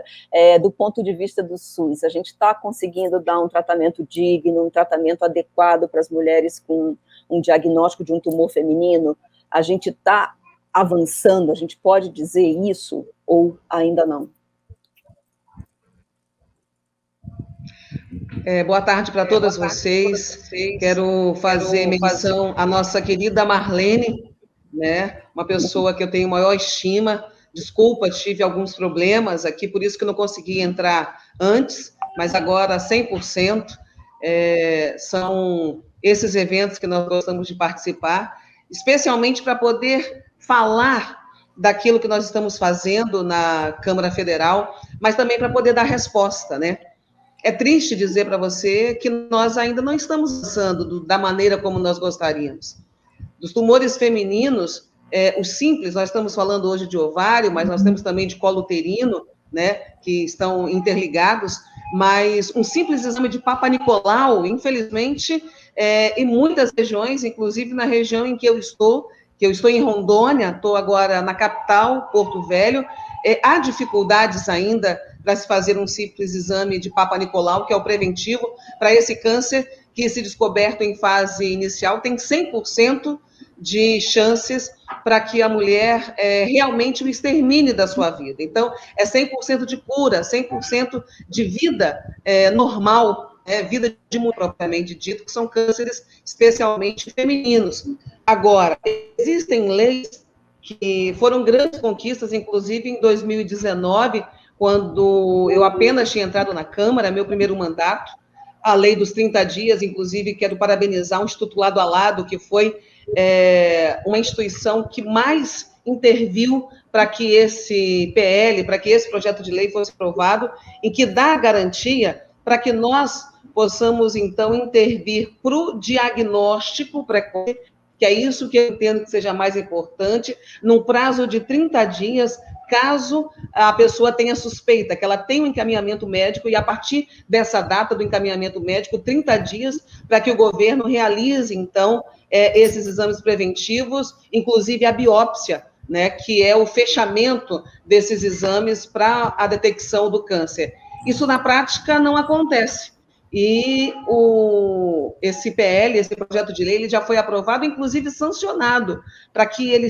do ponto de vista do SUS, a gente está conseguindo dar um tratamento digno, um tratamento adequado para as mulheres com um diagnóstico de um tumor feminino? A gente está avançando, a gente pode dizer isso ou ainda não? Boa tarde para todas vocês. Quero fazer menção à nossa querida Marlene, né? Uma pessoa que eu tenho maior estima. Desculpa, tive alguns problemas aqui, por isso que não consegui entrar antes, mas agora 100%. São esses eventos que nós gostamos de participar, especialmente para poder falar daquilo que nós estamos fazendo na Câmara Federal, mas também para poder dar resposta, né? É triste dizer para você que nós ainda não estamos avançando da maneira como nós gostaríamos. Dos tumores femininos, os simples, nós estamos falando hoje de ovário, mas nós temos também de colo uterino, né, que estão interligados, mas um simples exame de Papa Nicolau, infelizmente, em muitas regiões, inclusive na região em que eu estou em Rondônia, estou agora na capital, Porto Velho, há dificuldades ainda para se fazer um simples exame de Papa Nicolau, que é o preventivo para esse câncer que, se descoberto em fase inicial, tem 100% de chances para que a mulher realmente o extermine da sua vida. Então, é 100% de cura, 100% de vida normal, vida de mulher propriamente dito, que são cânceres especialmente femininos. Agora, existem leis que foram grandes conquistas, inclusive em 2019, quando eu apenas tinha entrado na Câmara, meu primeiro mandato, a lei dos 30 dias, inclusive, quero parabenizar o Instituto Lado a Lado, que foi uma instituição que mais interviu para que esse PL, para que esse projeto de lei fosse aprovado, e que dá garantia para que nós possamos, então, intervir para o diagnóstico precoce, que é isso que eu entendo que seja mais importante, num prazo de 30 dias, caso a pessoa tenha suspeita, que ela tem um encaminhamento médico, e a partir dessa data do encaminhamento médico, 30 dias, para que o governo realize, então, esses exames preventivos, inclusive a biópsia, né, que é o fechamento desses exames para a detecção do câncer. Isso, na prática, não acontece. E esse PL, esse projeto de lei, ele já foi aprovado, inclusive sancionado, para que ele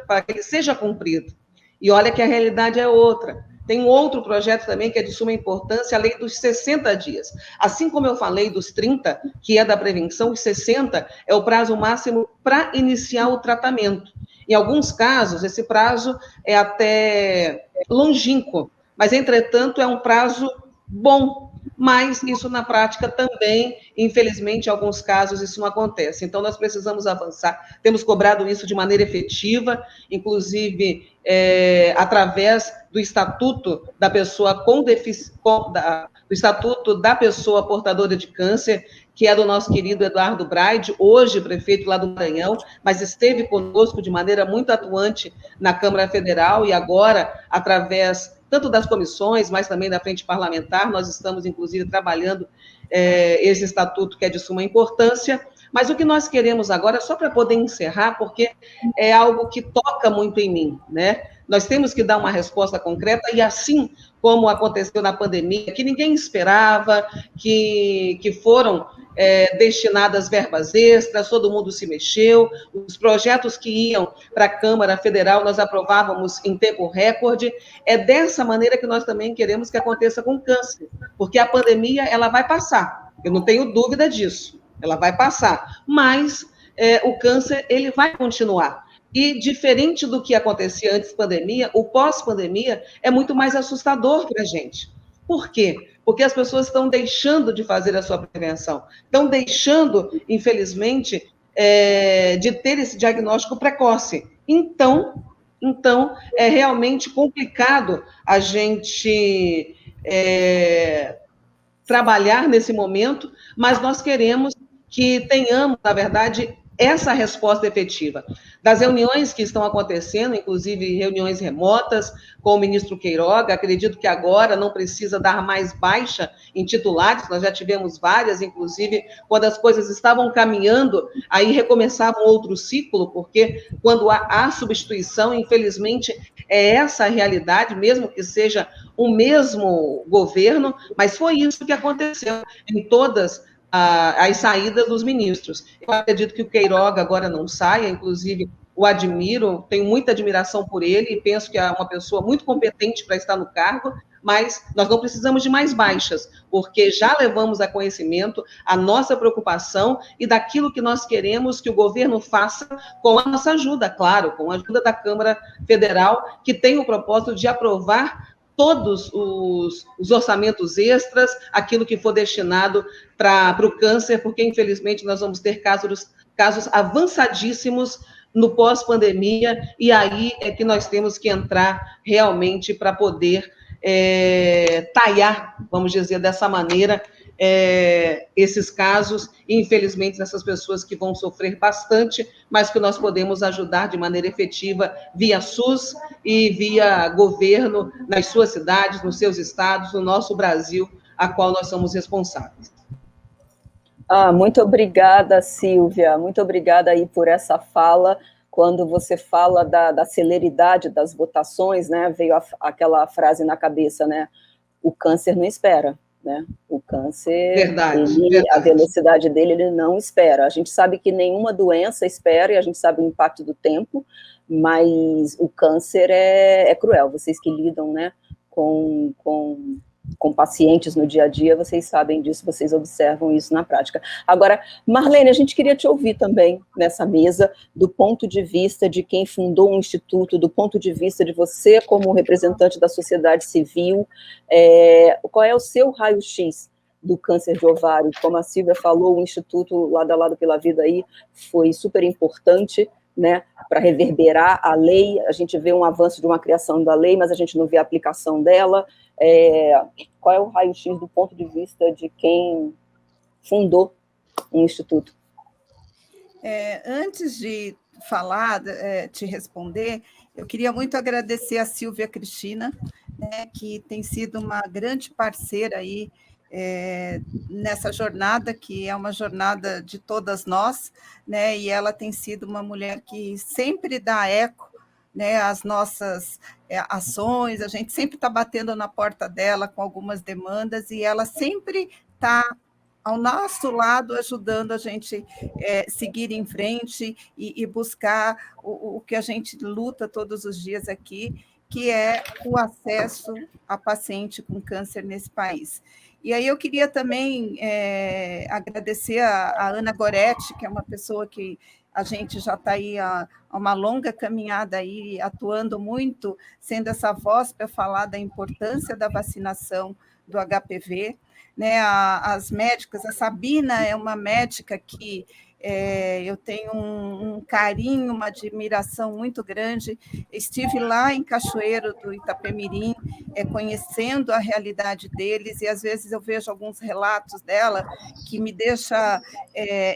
para que ele seja cumprido. E olha que a realidade é outra. Tem um outro projeto também que é de suma importância, a lei dos 60 dias. Assim como eu falei dos 30, que é da prevenção, os 60 é o prazo máximo para iniciar o tratamento. Em alguns casos, esse prazo é até longínquo, mas, entretanto, é um prazo bom. Mas isso, na prática, também, infelizmente, em alguns casos, isso não acontece. Então, nós precisamos avançar. Temos cobrado isso de maneira efetiva, inclusive através do Estatuto da Pessoa com Deficiência, do Estatuto da Pessoa Portadora de Câncer, que é do nosso querido Eduardo Braide, hoje prefeito lá do Maranhão, mas esteve conosco de maneira muito atuante na Câmara Federal, e agora, através tanto das comissões, mas também da frente parlamentar, nós estamos, inclusive, trabalhando esse estatuto que é de suma importância, mas o que nós queremos agora, só para poder encerrar, porque é algo que toca muito em mim, né? Nós temos que dar uma resposta concreta, e assim como aconteceu na pandemia, que ninguém esperava, que foram destinadas verbas extras, todo mundo se mexeu, os projetos que iam para a Câmara Federal nós aprovávamos em tempo recorde. É dessa maneira que nós também queremos que aconteça com o câncer, porque a pandemia ela vai passar, eu não tenho dúvida disso, ela vai passar, mas o câncer ele vai continuar. E, diferente do que acontecia antes da pandemia, o pós-pandemia é muito mais assustador para a gente. Por quê? Porque as pessoas estão deixando de fazer a sua prevenção, estão deixando, infelizmente, de ter esse diagnóstico precoce. Então, é realmente complicado a gente trabalhar nesse momento, mas nós queremos que tenhamos, na verdade, essa resposta efetiva. Das reuniões que estão acontecendo, inclusive reuniões remotas com o ministro Queiroga, acredito que agora não precisa dar mais baixa em titulares, nós já tivemos várias, inclusive quando as coisas estavam caminhando, aí recomeçava um outro ciclo, porque quando há substituição, infelizmente, é essa a realidade, mesmo que seja o mesmo governo, mas foi isso que aconteceu em todas as saídas dos ministros. Eu acredito que o Queiroga agora não saia, inclusive o admiro, tenho muita admiração por ele e penso que é uma pessoa muito competente para estar no cargo, mas nós não precisamos de mais baixas, porque já levamos a conhecimento a nossa preocupação e daquilo que nós queremos que o governo faça com a nossa ajuda, claro, com a ajuda da Câmara Federal, que tem o propósito de aprovar todos os orçamentos extras, aquilo que for destinado para o câncer, porque, infelizmente, nós vamos ter casos avançadíssimos no pós-pandemia, e aí é que nós temos que entrar realmente para poder talhar, vamos dizer dessa maneira, esses casos, e infelizmente essas pessoas que vão sofrer bastante, mas que nós podemos ajudar de maneira efetiva via SUS e via governo nas suas cidades, nos seus estados, no nosso Brasil, a qual nós somos responsáveis. Muito obrigada, Silvia, muito obrigada aí por essa fala. Quando você fala da celeridade das votações, né, veio aquela frase na cabeça, né, o câncer não espera, né, o câncer, verdade. A velocidade dele, ele não espera. A gente sabe que nenhuma doença espera, e a gente sabe o impacto do tempo, mas o câncer é cruel. Vocês que lidam, né, com pacientes no dia a dia, vocês sabem disso, vocês observam isso na prática. Agora, Marlene, a gente queria te ouvir também nessa mesa, do ponto de vista de quem fundou um instituto, do ponto de vista de você como representante da sociedade civil, qual é o seu raio-x do câncer de ovário? Como a Silvia falou, o Instituto Lado a Lado pela Vida aí foi super importante, né, para reverberar a lei. A gente vê um avanço de uma criação da lei, mas a gente não vê a aplicação dela. Qual é o raio-x do ponto de vista de quem fundou um instituto? Antes de falar, te responder, eu queria muito agradecer a Silvia Cristina, né, que tem sido uma grande parceira aí nessa jornada, que é uma jornada de todas nós, né, e ela tem sido uma mulher que sempre dá eco, né, às nossas ações, a gente sempre está batendo na porta dela com algumas demandas, e ela sempre está ao nosso lado, ajudando a gente seguir em frente e buscar o que a gente luta todos os dias aqui, que é o acesso a paciente com câncer nesse país. E aí eu queria também agradecer a Ana Goretti, que é uma pessoa que a gente já está aí há uma longa caminhada aí, atuando muito, sendo essa voz para falar da importância da vacinação do HPV, né? As médicas, a Sabina é uma médica que eu tenho um carinho, uma admiração muito grande. Estive lá em Cachoeiro do Itapemirim, conhecendo a realidade deles, e às vezes eu vejo alguns relatos dela que me deixa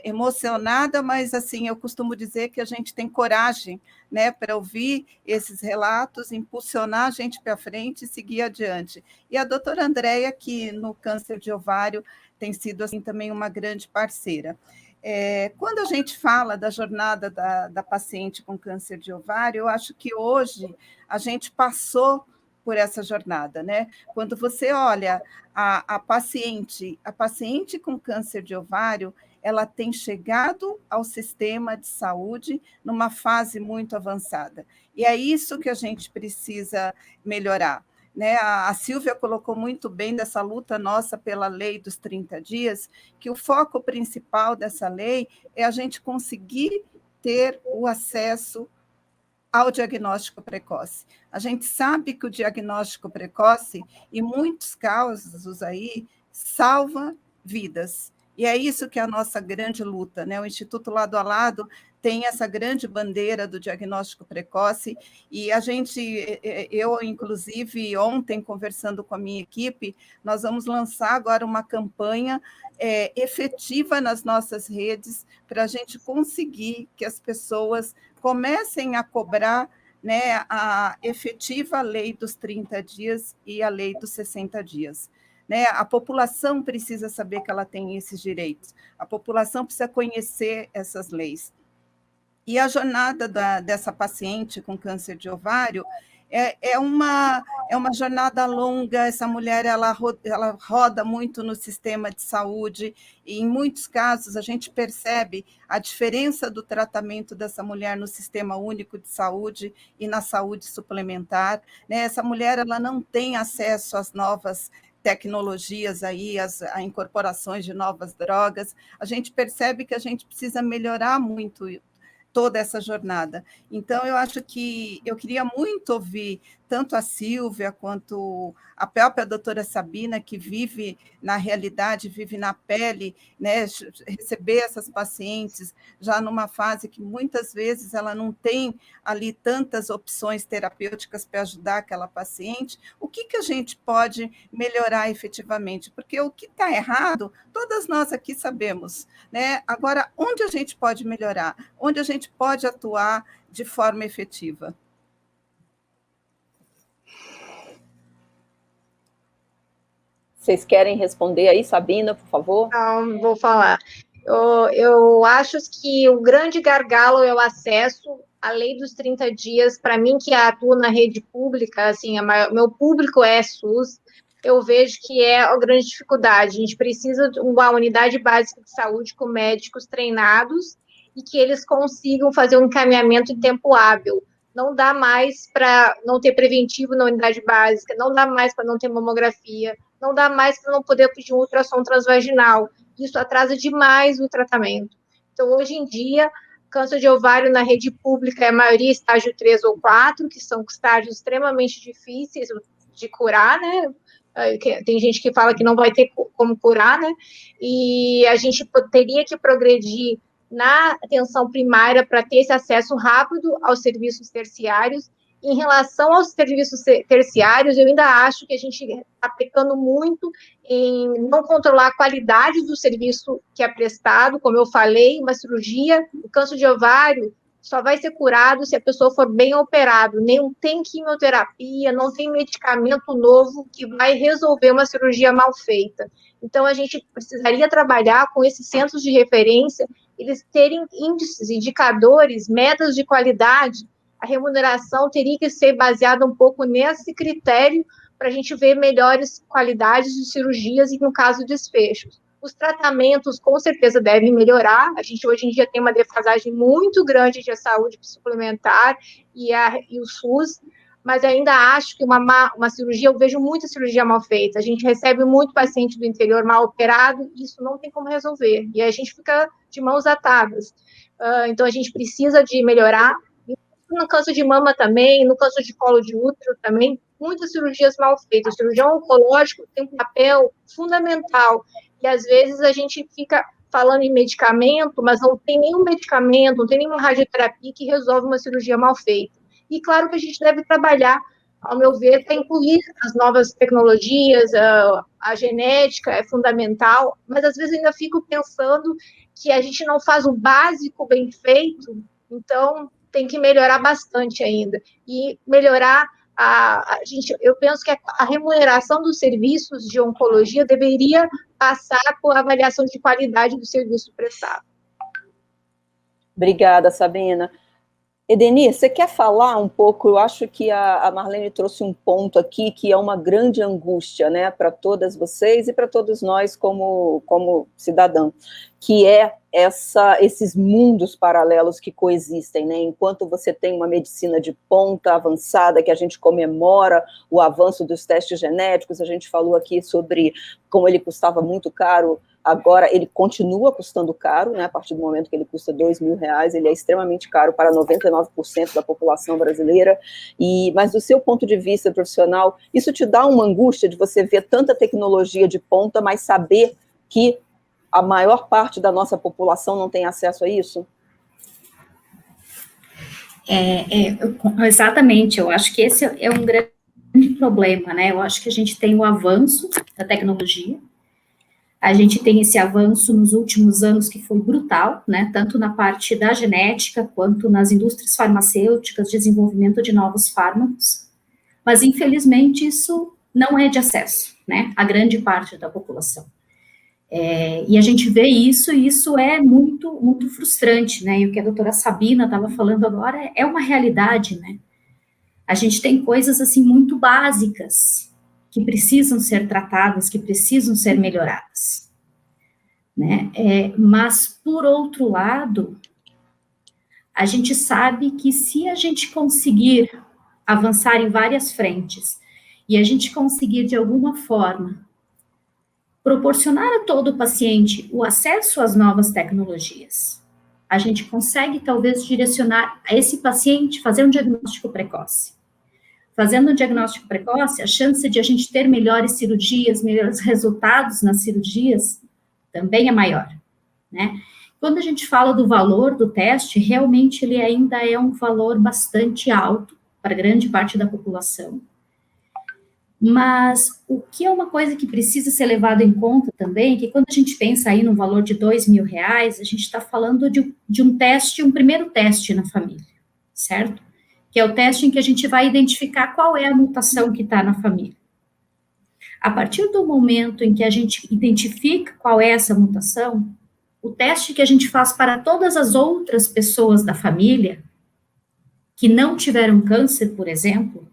emocionada, mas assim, eu costumo dizer que a gente tem coragem, né, para ouvir esses relatos, impulsionar a gente para frente e seguir adiante. E a doutora Andréia, que no câncer de ovário tem sido assim também uma grande parceira. Quando a gente fala da jornada da paciente com câncer de ovário, eu acho que hoje a gente passou por essa jornada, né? Quando você olha a paciente com câncer de ovário, ela tem chegado ao sistema de saúde numa fase muito avançada. E é isso que a gente precisa melhorar. Né? A Silvia colocou muito bem dessa luta nossa pela lei dos 30 dias, que o foco principal dessa lei é a gente conseguir ter o acesso ao diagnóstico precoce. A gente sabe que o diagnóstico precoce, em muitos casos aí, salva vidas. E é isso que é a nossa grande luta, né? O Instituto Lado a Lado tem essa grande bandeira do diagnóstico precoce, e eu, inclusive, ontem, conversando com a minha equipe, nós vamos lançar agora uma campanha efetiva nas nossas redes para a gente conseguir que as pessoas comecem a cobrar, né, a efetiva lei dos 30 dias e a lei dos 60 dias. Né? A população precisa saber que ela tem esses direitos, a população precisa conhecer essas leis. E a jornada dessa paciente com câncer de ovário é uma jornada longa. Essa mulher ela roda muito no sistema de saúde, e em muitos casos a gente percebe a diferença do tratamento dessa mulher no Sistema Único de Saúde e na saúde suplementar. Né? Essa mulher ela não tem acesso às novas tecnologias aí, a incorporações de novas drogas. A gente percebe que a gente precisa melhorar muito toda essa jornada. Então, eu acho que eu queria muito ouvir tanto a Silvia quanto a própria doutora Sabina, que vive na realidade, vive na pele, né, receber essas pacientes já numa fase que muitas vezes ela não tem ali tantas opções terapêuticas para ajudar aquela paciente. O que a gente pode melhorar efetivamente? Porque o que está errado, todas nós aqui sabemos, né? Agora, onde a gente pode melhorar? Onde a gente pode atuar de forma efetiva? Vocês querem responder aí, Sabina, por favor? Não, vou falar. Eu acho que o grande gargalo é o acesso à lei dos 30 dias. Para mim, que atuo na rede pública, assim, meu público é SUS, eu vejo que é a grande dificuldade. A gente precisa de uma unidade básica de saúde com médicos treinados e que eles consigam fazer um encaminhamento em tempo hábil. Não dá mais para não ter preventivo na unidade básica, não dá mais para não ter mamografia, não dá mais para não poder pedir um ultrassom transvaginal. Isso atrasa demais o tratamento. Então, hoje em dia, câncer de ovário na rede pública é a maioria estágio 3 ou 4, que são estágios extremamente difíceis de curar, né? Tem gente que fala que não vai ter como curar, né? E a gente teria que progredir na atenção primária para ter esse acesso rápido aos serviços terciários. Em relação aos serviços terciários, eu ainda acho que a gente está pecando muito em não controlar a qualidade do serviço que é prestado. Como eu falei, uma cirurgia, o câncer de ovário só vai ser curado se a pessoa for bem operada. Não tem quimioterapia, não tem medicamento novo que vai resolver uma cirurgia mal feita. Então, a gente precisaria trabalhar com esses centros de referência, eles terem índices, indicadores, metas de qualidade. A remuneração teria que ser baseada um pouco nesse critério para a gente ver melhores qualidades de cirurgias e, no caso, desfechos. Os tratamentos, com certeza, devem melhorar. A gente, hoje em dia, tem uma defasagem muito grande de saúde suplementar e o SUS, mas ainda acho que uma cirurgia, eu vejo muita cirurgia mal feita. A gente recebe muito paciente do interior mal operado e isso não tem como resolver. E a gente fica de mãos atadas. Então, a gente precisa de melhorar. No câncer de mama também, no câncer de colo de útero também, muitas cirurgias mal feitas. O cirurgião oncológico tem um papel fundamental, e às vezes a gente fica falando em medicamento, mas não tem nenhum medicamento, não tem nenhuma radioterapia que resolve uma cirurgia mal feita. E claro que a gente deve trabalhar, ao meu ver, para incluir as novas tecnologias, a genética é fundamental, mas às vezes eu ainda fico pensando que a gente não faz o básico bem feito, então tem que melhorar bastante ainda. E melhorar eu penso que a remuneração dos serviços de oncologia deveria passar por avaliação de qualidade do serviço prestado. Obrigada, Sabina. Edenir, você quer falar um pouco? Eu acho que a Marlene trouxe um ponto aqui que é uma grande angústia, né, para todas vocês e para todos nós como cidadão, que é esses mundos paralelos que coexistem, né? Enquanto você tem uma medicina de ponta avançada, que a gente comemora o avanço dos testes genéticos, a gente falou aqui sobre como ele custava muito caro. Agora, ele continua custando caro, né? A partir do momento que ele custa R$2.000, ele é extremamente caro para 99% da população brasileira. Mas, do seu ponto de vista profissional, isso te dá uma angústia de você ver tanta tecnologia de ponta, mas saber que a maior parte da nossa população não tem acesso a isso? Exatamente, eu acho que esse é um grande problema, né? Eu acho que a gente tem o avanço da tecnologia, a gente tem esse avanço nos últimos anos que foi brutal, né, tanto na parte da genética, quanto nas indústrias farmacêuticas, desenvolvimento de novos fármacos, mas infelizmente isso não é de acesso, né, a grande parte da população. E a gente vê isso, e isso é muito, muito frustrante, né, e o que a doutora Sabina estava falando agora é uma realidade, né, a gente tem coisas, assim, muito básicas, que precisam ser tratadas, que precisam ser melhoradas, né? Mas, por outro lado, a gente sabe que se a gente conseguir avançar em várias frentes, e a gente conseguir, de alguma forma, proporcionar a todo paciente o acesso às novas tecnologias, a gente consegue, talvez, direcionar a esse paciente, fazer um diagnóstico precoce. Fazendo um diagnóstico precoce, a chance de a gente ter melhores cirurgias, melhores resultados nas cirurgias, também é maior, né? Quando a gente fala do valor do teste, realmente ele ainda é um valor bastante alto para grande parte da população. Mas o que é uma coisa que precisa ser levado em conta também, que quando a gente pensa aí no valor de R$2.000, a gente está falando de um teste, um primeiro teste na família, certo? Que é o teste em que a gente vai identificar qual é a mutação que está na família. A partir do momento em que a gente identifica qual é essa mutação, o teste que a gente faz para todas as outras pessoas da família, que não tiveram câncer, por exemplo,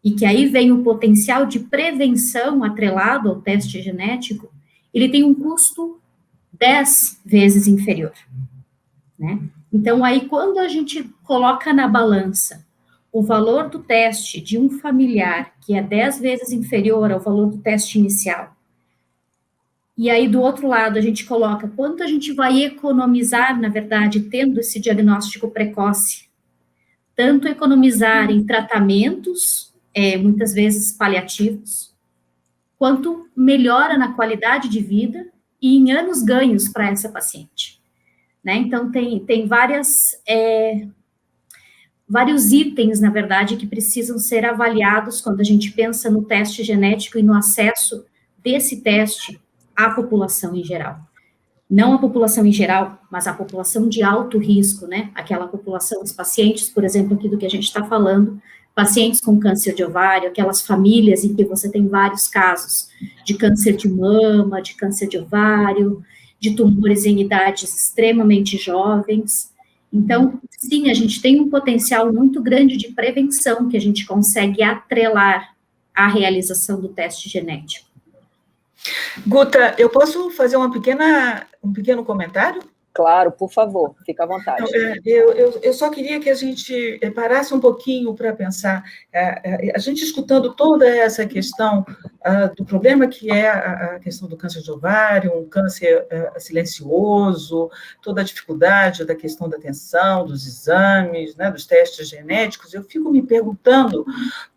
e que aí vem o potencial de prevenção atrelado ao teste genético, ele tem um custo 10 vezes inferior, né? Então, aí, quando a gente coloca na balança o valor do teste de um familiar, que é 10 vezes inferior ao valor do teste inicial, e aí, do outro lado, a gente coloca quanto a gente vai economizar, na verdade, tendo esse diagnóstico precoce, tanto economizar em tratamentos, muitas vezes paliativos, quanto melhora na qualidade de vida e em anos ganhos para essa paciente, né? Então, tem vários itens, na verdade, que precisam ser avaliados quando a gente pensa no teste genético e no acesso desse teste à população em geral. Não a população em geral, mas a população de alto risco, né? Aquela população, os pacientes, por exemplo, aqui do que a gente está falando, pacientes com câncer de ovário, aquelas famílias em que você tem vários casos de câncer de mama, de câncer de ovário, de tumores em idades extremamente jovens. Então, sim, a gente tem um potencial muito grande de prevenção que a gente consegue atrelar à realização do teste genético. Guta, eu posso fazer um pequeno comentário? Claro, por favor, fica à vontade. Eu só queria que a gente parasse um pouquinho para pensar, a gente escutando toda essa questão do problema que é a questão do câncer de ovário, um câncer silencioso, toda a dificuldade da questão da atenção, dos exames, né, dos testes genéticos, eu fico me perguntando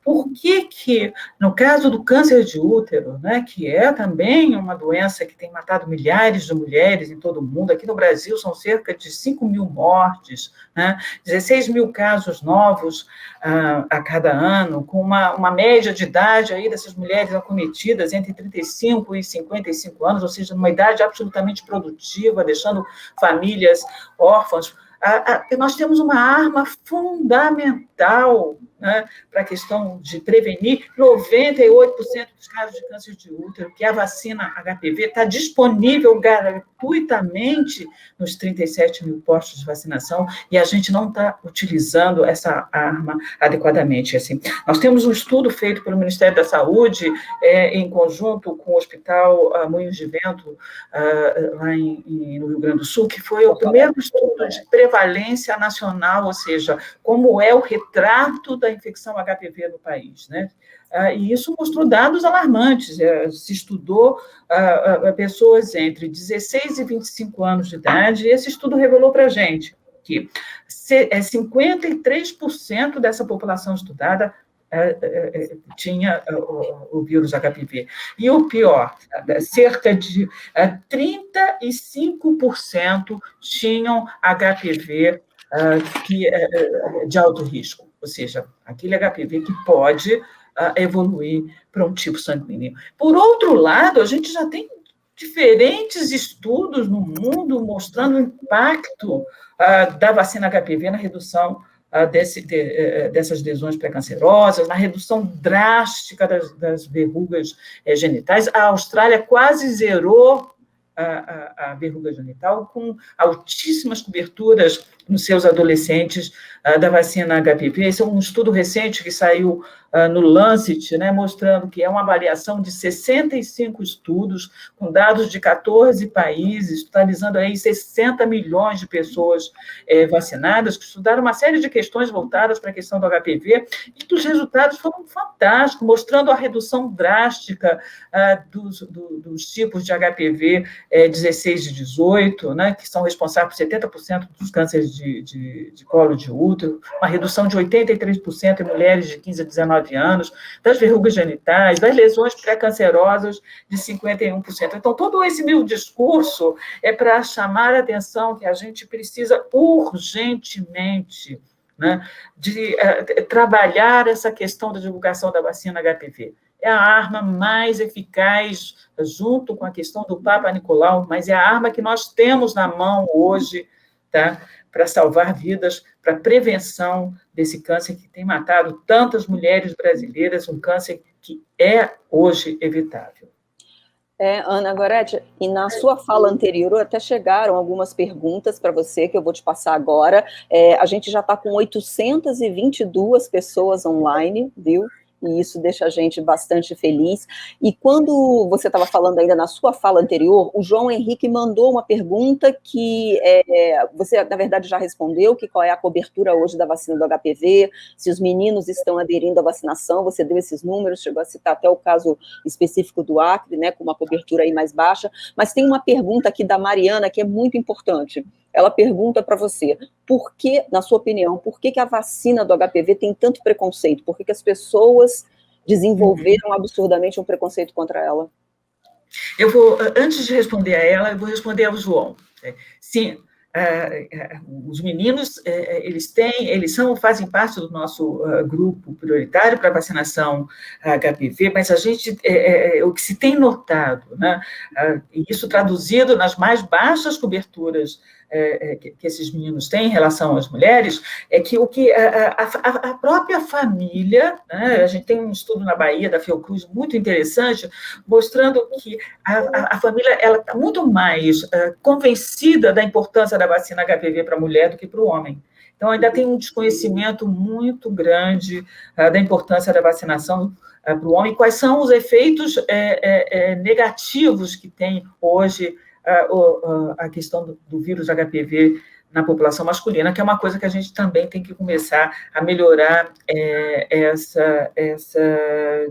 por que, no caso do câncer de útero, né, que é também uma doença que tem matado milhares de mulheres em todo o mundo, aqui no Brasil são cerca de 5.000 mortes, né, 16.000 casos novos a cada ano, com uma média de idade aí dessas mulheres acometidas entre 35 e 55 anos, ou seja, uma idade absolutamente produtiva, deixando famílias órfãs. Nós temos uma arma fundamental né, para a questão de prevenir 98% dos casos de câncer de útero, que a vacina HPV está disponível gratuitamente nos 37 mil postos de vacinação, e a gente não está utilizando essa arma adequadamente. Assim, nós temos um estudo feito pelo Ministério da Saúde, em conjunto com o Hospital Moinhos de Vento, lá no Rio Grande do Sul, que foi o primeiro estudo de prevalência nacional, ou seja, como é o retrato da infecção HPV no país, né? E isso mostrou dados alarmantes. Se estudou pessoas entre 16 e 25 anos de idade, e esse estudo revelou para a gente que 53% dessa população estudada tinha o vírus HPV. E o pior, cerca de 35% tinham HPV de alto risco, ou seja, aquele HPV que pode evoluir para um tipo sanguíneo. Por outro lado, a gente já tem diferentes estudos no mundo mostrando o impacto da vacina HPV na redução dessas lesões pré-cancerosas, na redução drástica das verrugas genitais. A Austrália quase zerou a verruga genital com altíssimas coberturas nos seus adolescentes da vacina HPV. Esse é um estudo recente que saiu no Lancet, né, mostrando que é uma avaliação de 65 estudos, com dados de 14 países, totalizando aí 60 milhões de pessoas vacinadas, que estudaram uma série de questões voltadas para a questão do HPV, e que os resultados foram fantásticos, mostrando a redução drástica dos tipos de HPV 16 e 18, né, que são responsáveis por 70% dos cânceres de colo de útero, uma redução de 83% em mulheres de 15 a 19 anos, das verrugas genitais, das lesões pré-cancerosas de 51%. Então, todo esse meu discurso é para chamar a atenção que a gente precisa urgentemente, né, de trabalhar essa questão da divulgação da vacina HPV. É a arma mais eficaz, junto com a questão do Papa Nicolau, mas é a arma que nós temos na mão hoje, tá, para salvar vidas, para prevenção desse câncer que tem matado tantas mulheres brasileiras, um câncer que é hoje evitável. Ana Gorete, e na sua fala anterior até chegaram algumas perguntas para você, que eu vou te passar agora. A gente já está com 822 pessoas online, viu? E isso deixa a gente bastante feliz. E quando você estava falando ainda na sua fala anterior, o João Henrique mandou uma pergunta que você, na verdade, já respondeu, que qual é a cobertura hoje da vacina do HPV, se os meninos estão aderindo à vacinação, você deu esses números, chegou a citar até o caso específico do Acre, né, com uma cobertura aí mais baixa, mas tem uma pergunta aqui da Mariana que é muito importante. Ela pergunta para você, por que, na sua opinião, por que a vacina do HPV tem tanto preconceito? Por que as pessoas desenvolveram absurdamente um preconceito contra ela? Eu vou, antes de responder a ela, eu vou responder ao João. Sim, os meninos, fazem parte do nosso grupo prioritário para vacinação HPV, mas a gente, o que se tem notado, né, isso traduzido nas mais baixas coberturas que esses meninos têm em relação às mulheres, é que a própria família, né, a gente tem um estudo na Bahia, da Fiocruz, muito interessante, mostrando que a família está muito mais convencida da importância da vacina HPV para a mulher do que para o homem. Então, ainda tem um desconhecimento muito grande da importância da vacinação para o homem, quais são os efeitos negativos que tem hoje a questão do vírus HPV na população masculina, que é uma coisa que a gente também tem que começar a melhorar essa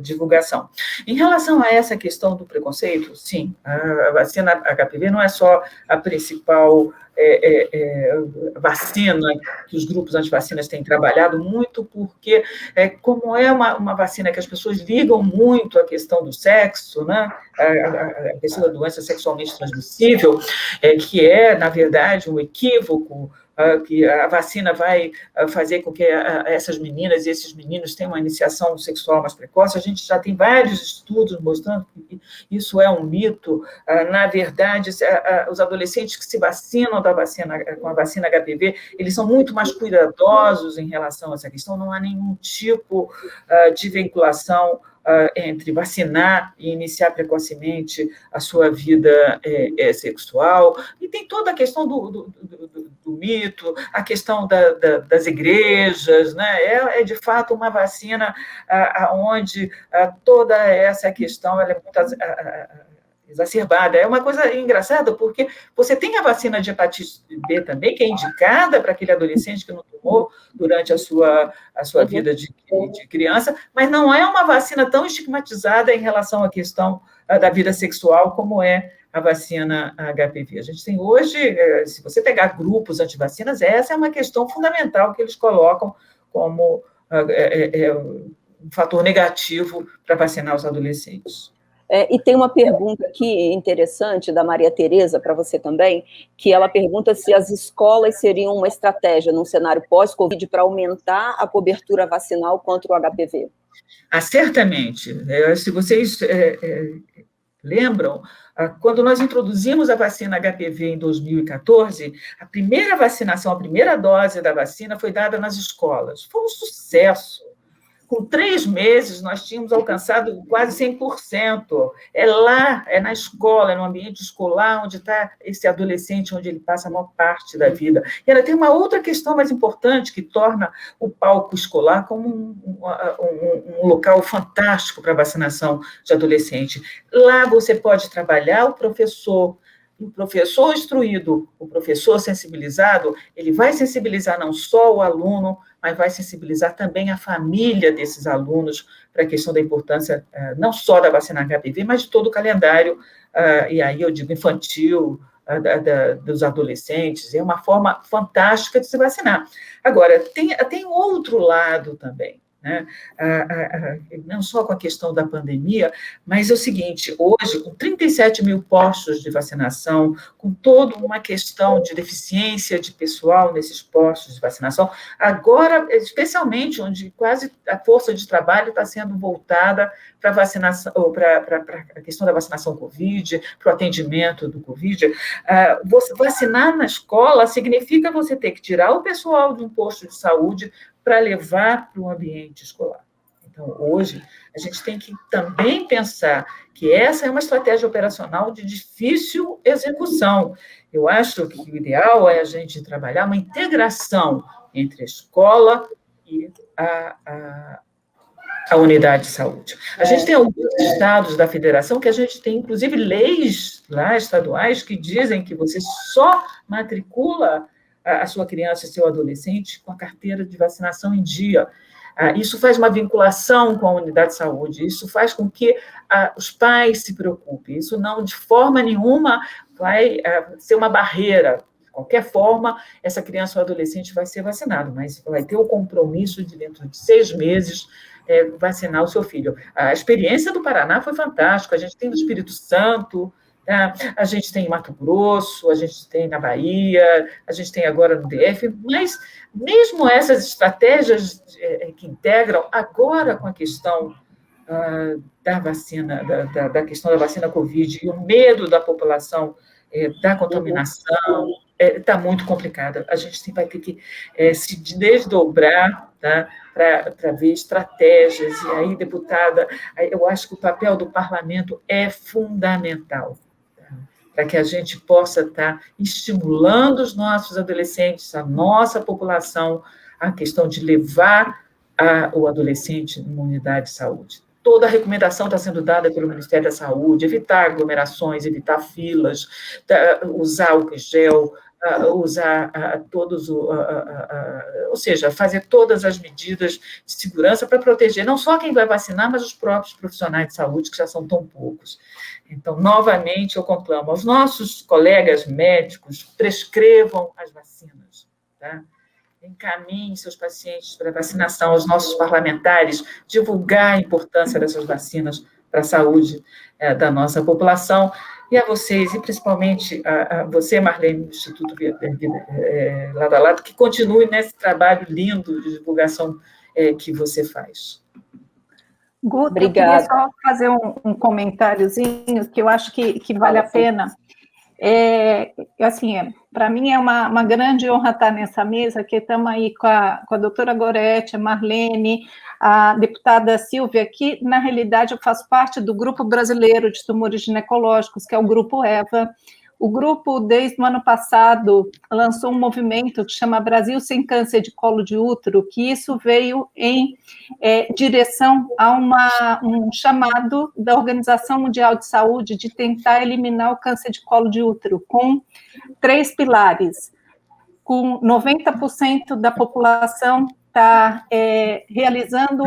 divulgação. Em relação a essa questão do preconceito, sim, a vacina HPV não é só a principal vacina que os grupos antivacinas têm trabalhado muito, porque como é uma vacina que as pessoas ligam muito à questão do sexo, né, a questão da doença sexualmente transmissível, que é, na verdade, um equívoco que a vacina vai fazer com que essas meninas e esses meninos tenham uma iniciação sexual mais precoce. A gente já tem vários estudos mostrando que isso é um mito. Na verdade, os adolescentes que se vacinam com a vacina HPV, eles são muito mais cuidadosos em relação a essa questão, não há nenhum tipo de vinculação entre vacinar e iniciar precocemente a sua vida sexual, e tem toda a questão do mito, a questão das igrejas, né? É de fato uma vacina onde toda essa questão ela é muito exacerbada. É uma coisa engraçada, porque você tem a vacina de hepatite B também, que é indicada para aquele adolescente que não tomou durante a sua vida de criança, mas não é uma vacina tão estigmatizada em relação à questão da vida sexual como é a vacina HPV. A gente tem hoje, se você pegar grupos antivacinas, essa é uma questão fundamental que eles colocam como um fator negativo para vacinar os adolescentes. E tem uma pergunta aqui interessante da Maria Tereza, para você também, que ela pergunta se as escolas seriam uma estratégia num cenário pós-Covid para aumentar a cobertura vacinal contra o HPV. Certamente. Se vocês lembram, quando nós introduzimos a vacina HPV em 2014, a primeira vacinação, a primeira dose da vacina foi dada nas escolas. Foi um sucesso. Com 3 meses, nós tínhamos alcançado quase 100%. É lá, é na escola, é no ambiente escolar, onde está esse adolescente, onde ele passa a maior parte da vida. E ela tem uma outra questão mais importante, que torna o palco escolar como um local fantástico para vacinação de adolescente. Lá você pode trabalhar o professor instruído, o professor sensibilizado, ele vai sensibilizar não só o aluno, mas vai sensibilizar também a família desses alunos para a questão da importância não só da vacina HPV, mas de todo o calendário, e aí eu digo infantil, dos adolescentes. É uma forma fantástica de se vacinar. Agora, tem outro lado também, né? Não só com a questão da pandemia, mas é o seguinte, hoje, com 37 mil postos de vacinação, com toda uma questão de deficiência de pessoal nesses postos de vacinação, agora, especialmente, onde quase a força de trabalho está sendo voltada para vacinação, para a questão da vacinação Covid, para o atendimento do Covid, você vacinar na escola significa você ter que tirar o pessoal de um posto de saúde para levar para o ambiente escolar. Então, hoje, a gente tem que também pensar que essa é uma estratégia operacional de difícil execução. Eu acho que o ideal é a gente trabalhar uma integração entre a escola e a unidade de saúde. A gente tem alguns estados da federação que a gente tem, inclusive, leis lá estaduais que dizem que você só matricula a sua criança e seu adolescente com a carteira de vacinação em dia. Isso faz uma vinculação com a unidade de saúde, isso faz com que os pais se preocupem, isso não, de forma nenhuma, vai ser uma barreira. De qualquer forma, essa criança ou adolescente vai ser vacinado, mas vai ter o compromisso de, dentro de 6 meses, vacinar o seu filho. A experiência do Paraná foi fantástica, a gente tem no Espírito Santo, a gente tem em Mato Grosso, a gente tem na Bahia, a gente tem agora no DF, mas mesmo essas estratégias que integram, agora com a questão da vacina, da questão da vacina Covid e o medo da população da contaminação, está muito complicada. A gente vai ter que se desdobrar, tá, para ver estratégias. E aí, deputada, eu acho que o papel do parlamento é fundamental, para que a gente possa estar estimulando os nossos adolescentes, a nossa população, a questão de levar o adolescente numa unidade de saúde. Toda a recomendação está sendo dada pelo Ministério da Saúde, evitar aglomerações, evitar filas, usar álcool gel, usar ou seja, fazer todas as medidas de segurança para proteger não só quem vai vacinar, mas os próprios profissionais de saúde, que já são tão poucos. Então, novamente, eu conclamo aos nossos colegas médicos, prescrevam as vacinas, tá? Encaminhem seus pacientes para vacinação, aos nossos parlamentares, divulgar a importância dessas vacinas para a saúde da nossa população. E a vocês, e principalmente a você, Marlene, do Instituto Lado a Lado, que continue nesse trabalho lindo de divulgação que você faz. Guta, eu queria só fazer um comentáriozinho que eu acho que vale a pena. Para mim é uma grande honra estar nessa mesa, que estamos aí com a doutora Gorete, a Marlene, a deputada Silvia, que, na realidade, eu faço parte do Grupo Brasileiro de Tumores Ginecológicos, que é o Grupo EVA. O grupo, desde o ano passado, lançou um movimento que chama Brasil Sem Câncer de Colo de Útero, que isso veio em direção a um chamado da Organização Mundial de Saúde de tentar eliminar o câncer de colo de útero, com 3 pilares. Com 90% da população está realizando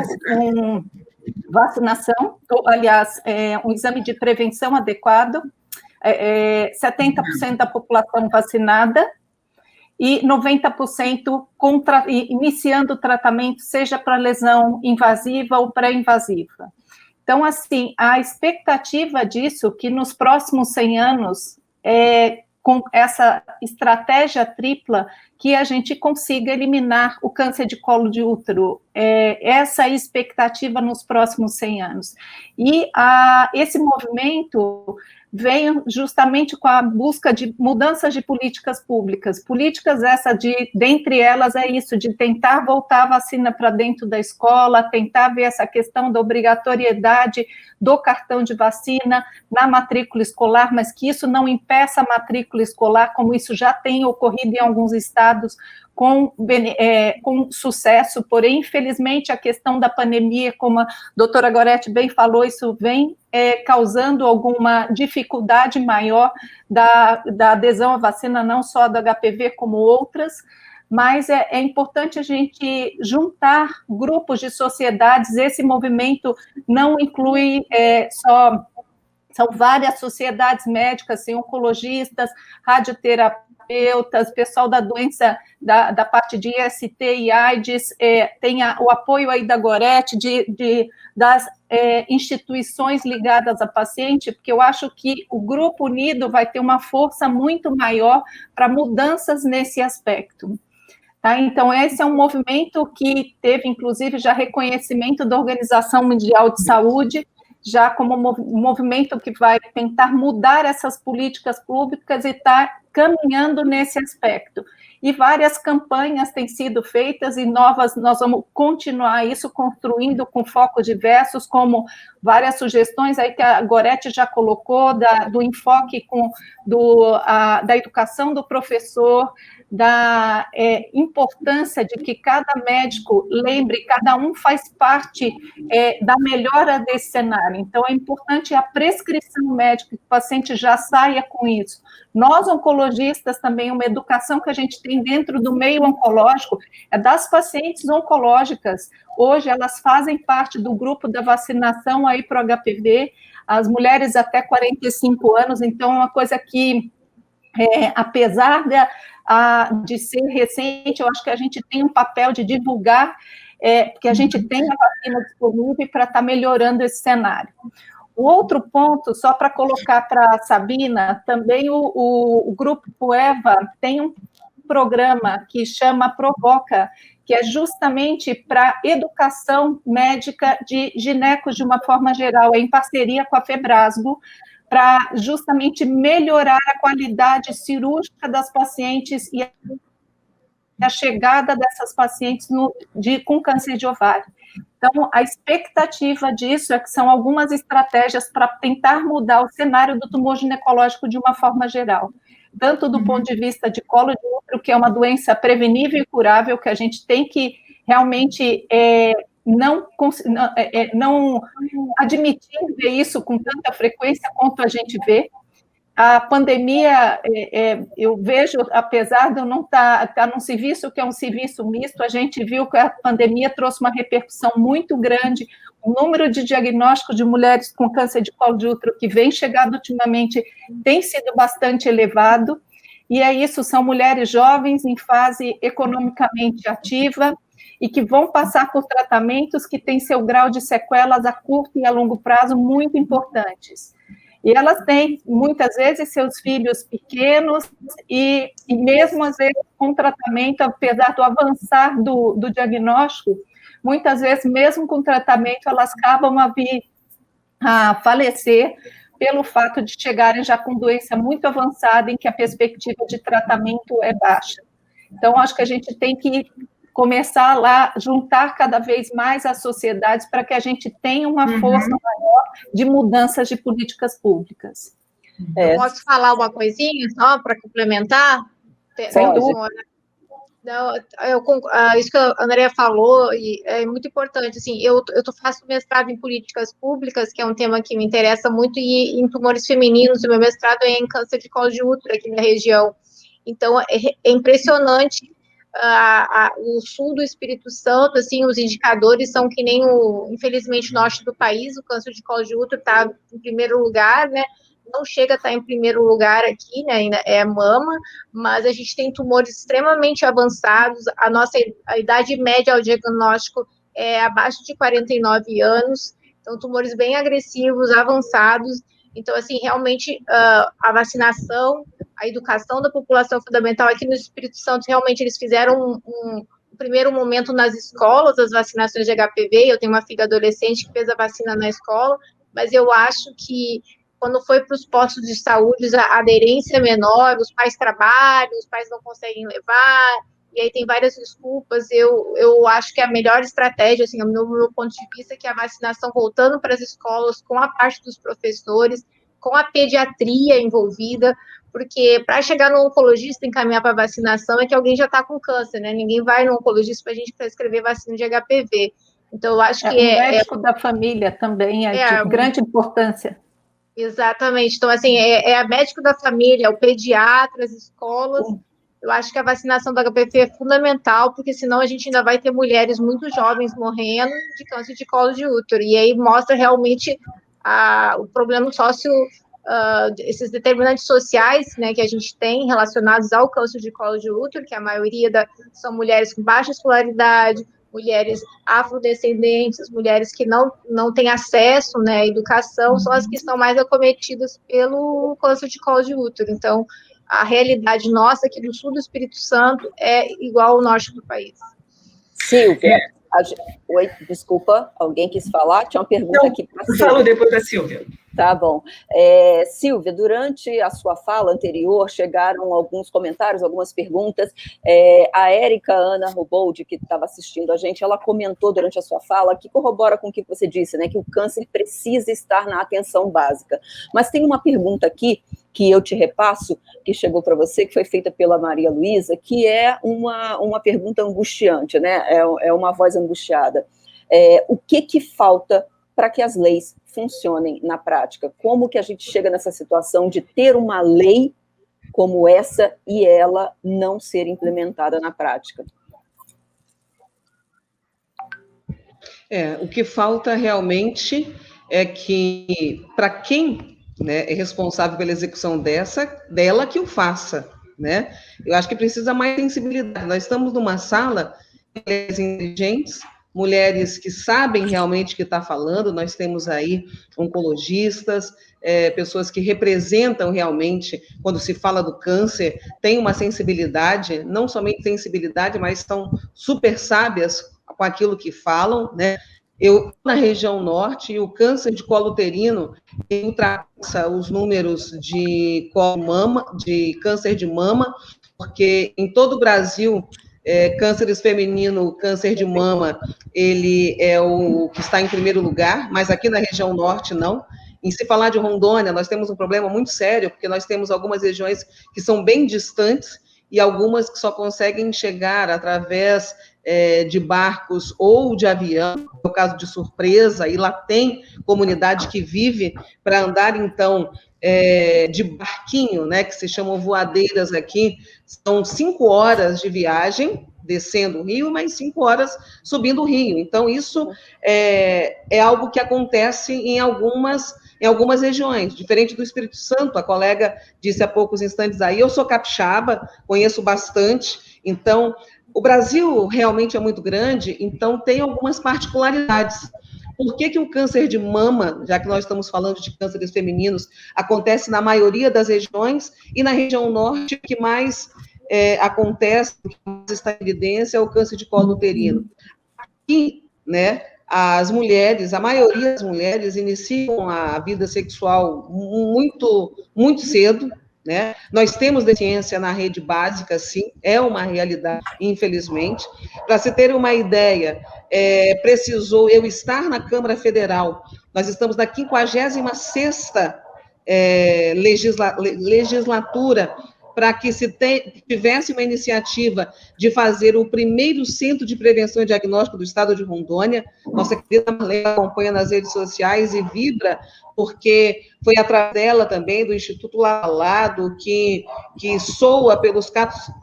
vacinação, aliás, um exame de prevenção adequado, 70% da população vacinada e 90% iniciando o tratamento, seja para lesão invasiva ou pré-invasiva. Então, assim, a expectativa disso, que nos próximos 100 anos, com essa estratégia tripla, que a gente consiga eliminar o câncer de colo de útero. Essa é a expectativa nos próximos 100 anos. E esse movimento vem justamente com a busca de mudanças de políticas públicas. Políticas dentre elas é isso, de tentar voltar a vacina para dentro da escola, tentar ver essa questão da obrigatoriedade do cartão de vacina na matrícula escolar, mas que isso não impeça a matrícula escolar, como isso já tem ocorrido em alguns estados, com sucesso, porém, infelizmente, a questão da pandemia, como a doutora Gorete bem falou, isso vem causando alguma dificuldade maior da adesão à vacina, não só do HPV, como outras, mas é importante a gente juntar grupos de sociedades. Esse movimento não inclui são várias sociedades médicas, assim, oncologistas, radioterapeutas, pessoal da doença, da parte de IST e AIDS, tem o apoio aí da Gorete, das instituições ligadas a paciente, porque eu acho que o Grupo Unido vai ter uma força muito maior para mudanças nesse aspecto. Tá? Então, esse é um movimento que teve, inclusive, já reconhecimento da Organização Mundial de Saúde, já como um movimento que vai tentar mudar essas políticas públicas e está caminhando nesse aspecto. E várias campanhas têm sido feitas e nós vamos continuar isso, construindo com focos diversos, como várias sugestões aí que a Gorete já colocou, do enfoque da educação do professor, da importância de que cada médico lembre, cada um faz parte da melhora desse cenário. Então, é importante a prescrição médica, que o paciente já saia com isso. Nós, oncologistas, também, uma educação que a gente tem dentro do meio oncológico, é das pacientes oncológicas. Hoje, elas fazem parte do grupo da vacinação aí para o HPV, as mulheres até 45 anos, então, é uma coisa que, apesar de ser recente, eu acho que a gente tem um papel de divulgar, porque a gente tem a vacina disponível para estar melhorando esse cenário. O outro ponto, só para colocar para a Sabina, também o Grupo EVA tem um programa que chama Provoca, que é justamente para educação médica de ginecos de uma forma geral, em parceria com a FEBRASGO, para justamente melhorar a qualidade cirúrgica das pacientes e a chegada dessas pacientes com câncer de ovário. Então, a expectativa disso é que são algumas estratégias para tentar mudar o cenário do tumor ginecológico de uma forma geral, tanto do ponto de vista de colo de útero, que é uma doença prevenível e curável, que a gente tem que realmente não admitir ver isso com tanta frequência quanto a gente vê. A pandemia, eu vejo, apesar de eu não estar num serviço que é um serviço misto, a gente viu que a pandemia trouxe uma repercussão muito grande, o número de diagnósticos de mulheres com câncer de colo de útero que vem chegado ultimamente tem sido bastante elevado, e é isso, são mulheres jovens em fase economicamente ativa e que vão passar por tratamentos que têm seu grau de sequelas a curto e a longo prazo muito importantes. E elas têm, muitas vezes, seus filhos pequenos e mesmo, às vezes, com tratamento, apesar do avançar do diagnóstico, muitas vezes, mesmo com tratamento, elas acabam a falecer pelo fato de chegarem já com doença muito avançada, em que a perspectiva de tratamento é baixa. Então, acho que a gente tem que começar lá, juntar cada vez mais as sociedades para que a gente tenha uma força maior de mudanças de políticas públicas. Posso falar uma coisinha só para complementar? Não, isso que a Andrea falou e é muito importante. Assim, eu faço mestrado em políticas públicas, que é um tema que me interessa muito, e em tumores femininos. O meu mestrado é em câncer de colo de útero aqui na região. Então, é impressionante o sul do Espírito Santo, assim, os indicadores são que nem infelizmente, o norte do país. O câncer de colo de útero está em primeiro lugar, né? Não chega a estar em primeiro lugar aqui, né? Ainda é mama, mas a gente tem tumores extremamente avançados. A idade média ao diagnóstico é abaixo de 49 anos, então tumores bem agressivos, avançados. Então, assim, realmente, a vacinação, a educação da população fundamental aqui no Espírito Santo, realmente eles fizeram um primeiro momento nas escolas, as vacinações de HPV. Eu tenho uma filha adolescente que fez a vacina na escola, mas eu acho que quando foi para os postos de saúde, a aderência é menor, os pais trabalham, os pais não conseguem levar, e aí tem várias desculpas. Eu acho que a melhor estratégia, assim, no meu ponto de vista, é que a vacinação voltando para as escolas, com a parte dos professores, com a pediatria envolvida, porque para chegar no oncologista e encaminhar para vacinação é que alguém já está com câncer, né? Ninguém vai no oncologista para a gente prescrever vacina de HPV. Então, eu acho que o médico da família também é de grande importância. Exatamente. Então, assim, é a médico da família, o pediatra, as escolas. Eu acho que a vacinação do HPV é fundamental, porque senão a gente ainda vai ter mulheres muito jovens morrendo de câncer de colo de útero. E aí mostra realmente o problema esses determinantes sociais, né, que a gente tem relacionados ao câncer de colo de útero, que a maioria são mulheres com baixa escolaridade, mulheres afrodescendentes, mulheres que não têm acesso, né, à educação, são as que estão mais acometidas pelo câncer de colo de útero. Então, a realidade nossa aqui do sul do Espírito Santo é igual ao norte do país. Silvia, oi, desculpa, alguém quis falar? Tinha uma pergunta aqui para a Silvia. Falo depois da Silvia. Tá bom. Silvia, durante a sua fala anterior, chegaram alguns comentários, algumas perguntas. A Érica Ana Rubold, que estava assistindo a gente, ela comentou durante a sua fala, que corrobora com o que você disse, né, que o câncer precisa estar na atenção básica. Mas tem uma pergunta aqui, que eu te repasso, que chegou para você, que foi feita pela Maria Luísa, que é uma pergunta angustiante, né? É uma voz angustiada. O que falta para que as leis funcionem na prática? Como que a gente chega nessa situação de ter uma lei como essa e ela não ser implementada na prática? O que falta realmente é que, para quem, né, é responsável pela execução dela, que o faça, né? Eu acho que precisa mais sensibilidade. Nós estamos numa sala de mulheres inteligentes, mulheres que sabem realmente o que está falando. Nós temos aí oncologistas, pessoas que representam realmente, quando se fala do câncer, têm uma sensibilidade, não somente sensibilidade, mas estão super sábias com aquilo que falam, né? Eu, na região norte, e o câncer de colo uterino ultrapassa os números de câncer de mama, porque em todo o Brasil, cânceres feminino, câncer de mama, ele é o que está em primeiro lugar, mas aqui na região norte não. Em se falar de Rondônia, nós temos um problema muito sério, porque nós temos algumas regiões que são bem distantes e algumas que só conseguem chegar através de barcos ou de avião, no caso de Surpresa, e lá tem comunidade que vive para andar, então, de barquinho, né, que se chamam voadeiras aqui. São 5 horas de viagem, descendo o rio, mas 5 horas subindo o rio. Então, isso é algo que acontece em algumas regiões, diferente do Espírito Santo. A colega disse há poucos instantes aí, eu sou capixaba, conheço bastante, então, o Brasil realmente é muito grande, então tem algumas particularidades. Por que o câncer de mama, já que nós estamos falando de cânceres femininos, acontece na maioria das regiões, e na região norte, o que mais acontece, o que mais está em evidência, é o câncer de colo uterino. Aqui, né, as mulheres, a maioria das mulheres, iniciam a vida sexual muito, muito cedo, né? Nós temos deficiência na rede básica, sim, é uma realidade, infelizmente. Para se ter uma ideia, precisou eu estar na Câmara Federal, nós estamos na 56ª legislatura, para que tivesse uma iniciativa de fazer o primeiro centro de prevenção e diagnóstico do estado de Rondônia. Nossa querida Marlene acompanha nas redes sociais e vibra, porque foi através dela também, do Instituto Lado, que soa pelos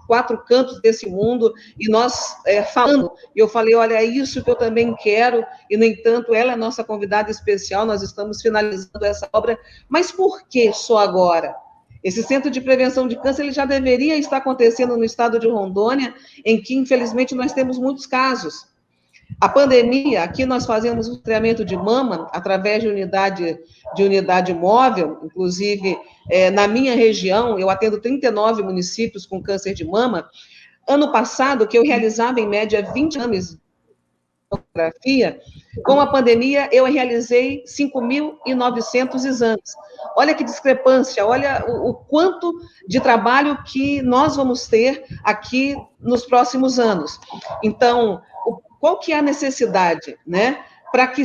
quatro cantos desse mundo, e nós falando, e eu falei, olha, é isso que eu também quero, e, no entanto, ela é nossa convidada especial, nós estamos finalizando essa obra, mas por que só agora? Esse centro de prevenção de câncer ele já deveria estar acontecendo no estado de Rondônia, em que, infelizmente, nós temos muitos casos. A pandemia, aqui nós fazemos o rastreamento de mama através de unidade móvel, inclusive, na minha região, eu atendo 39 municípios com câncer de mama. Ano passado, que eu realizava, em média, 20 exames de mamografia, com a pandemia, eu realizei 5.900 exames. Olha que discrepância, olha o quanto de trabalho que nós vamos ter aqui nos próximos anos. Então, qual que é a necessidade, né? Para que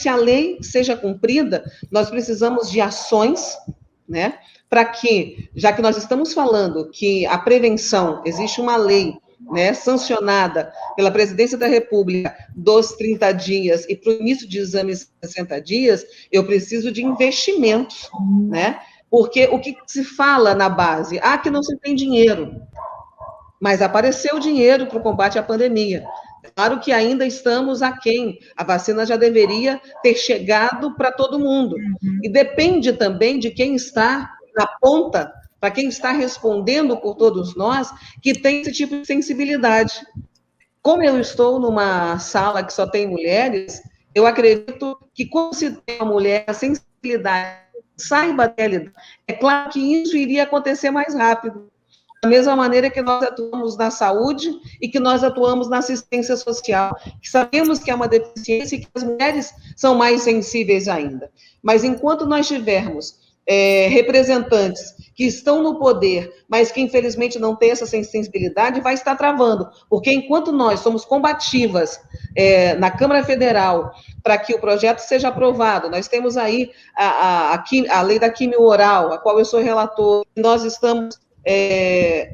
a lei seja cumprida, nós precisamos de ações, né? Para que, já que nós estamos falando que a prevenção, existe uma lei, né, sancionada pela Presidência da República dos 30 dias e para o início de exames 60 dias, eu preciso de investimentos, né? Porque o que se fala na base? Que não se tem dinheiro, mas apareceu dinheiro para o combate à pandemia. Claro que ainda estamos aquém, a vacina já deveria ter chegado para todo mundo, e depende também de quem está na ponta, para quem está respondendo por todos nós, que tem esse tipo de sensibilidade. Como eu estou numa sala que só tem mulheres, eu acredito que, quando se tem uma mulher, a sensibilidade, saiba dela, é claro que isso iria acontecer mais rápido. Da mesma maneira que nós atuamos na saúde e que nós atuamos na assistência social, que sabemos que é uma deficiência e que as mulheres são mais sensíveis ainda. Mas enquanto nós tivermos representantes que estão no poder, mas que infelizmente não têm essa sensibilidade, vai estar travando, porque enquanto nós somos combativas na Câmara Federal para que o projeto seja aprovado, nós temos aí a lei da quimio oral, a qual eu sou relator, nós estamos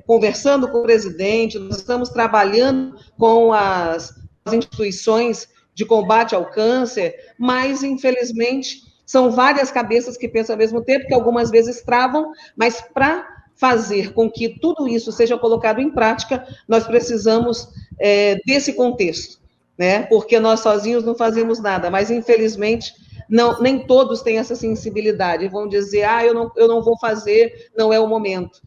conversando com o presidente, nós estamos trabalhando com as instituições de combate ao câncer, mas infelizmente são várias cabeças que pensam ao mesmo tempo, que algumas vezes travam, mas para fazer com que tudo isso seja colocado em prática, nós precisamos desse contexto, né? Porque nós sozinhos não fazemos nada, mas infelizmente nem todos têm essa sensibilidade, vão dizer, eu não vou fazer, não é o momento.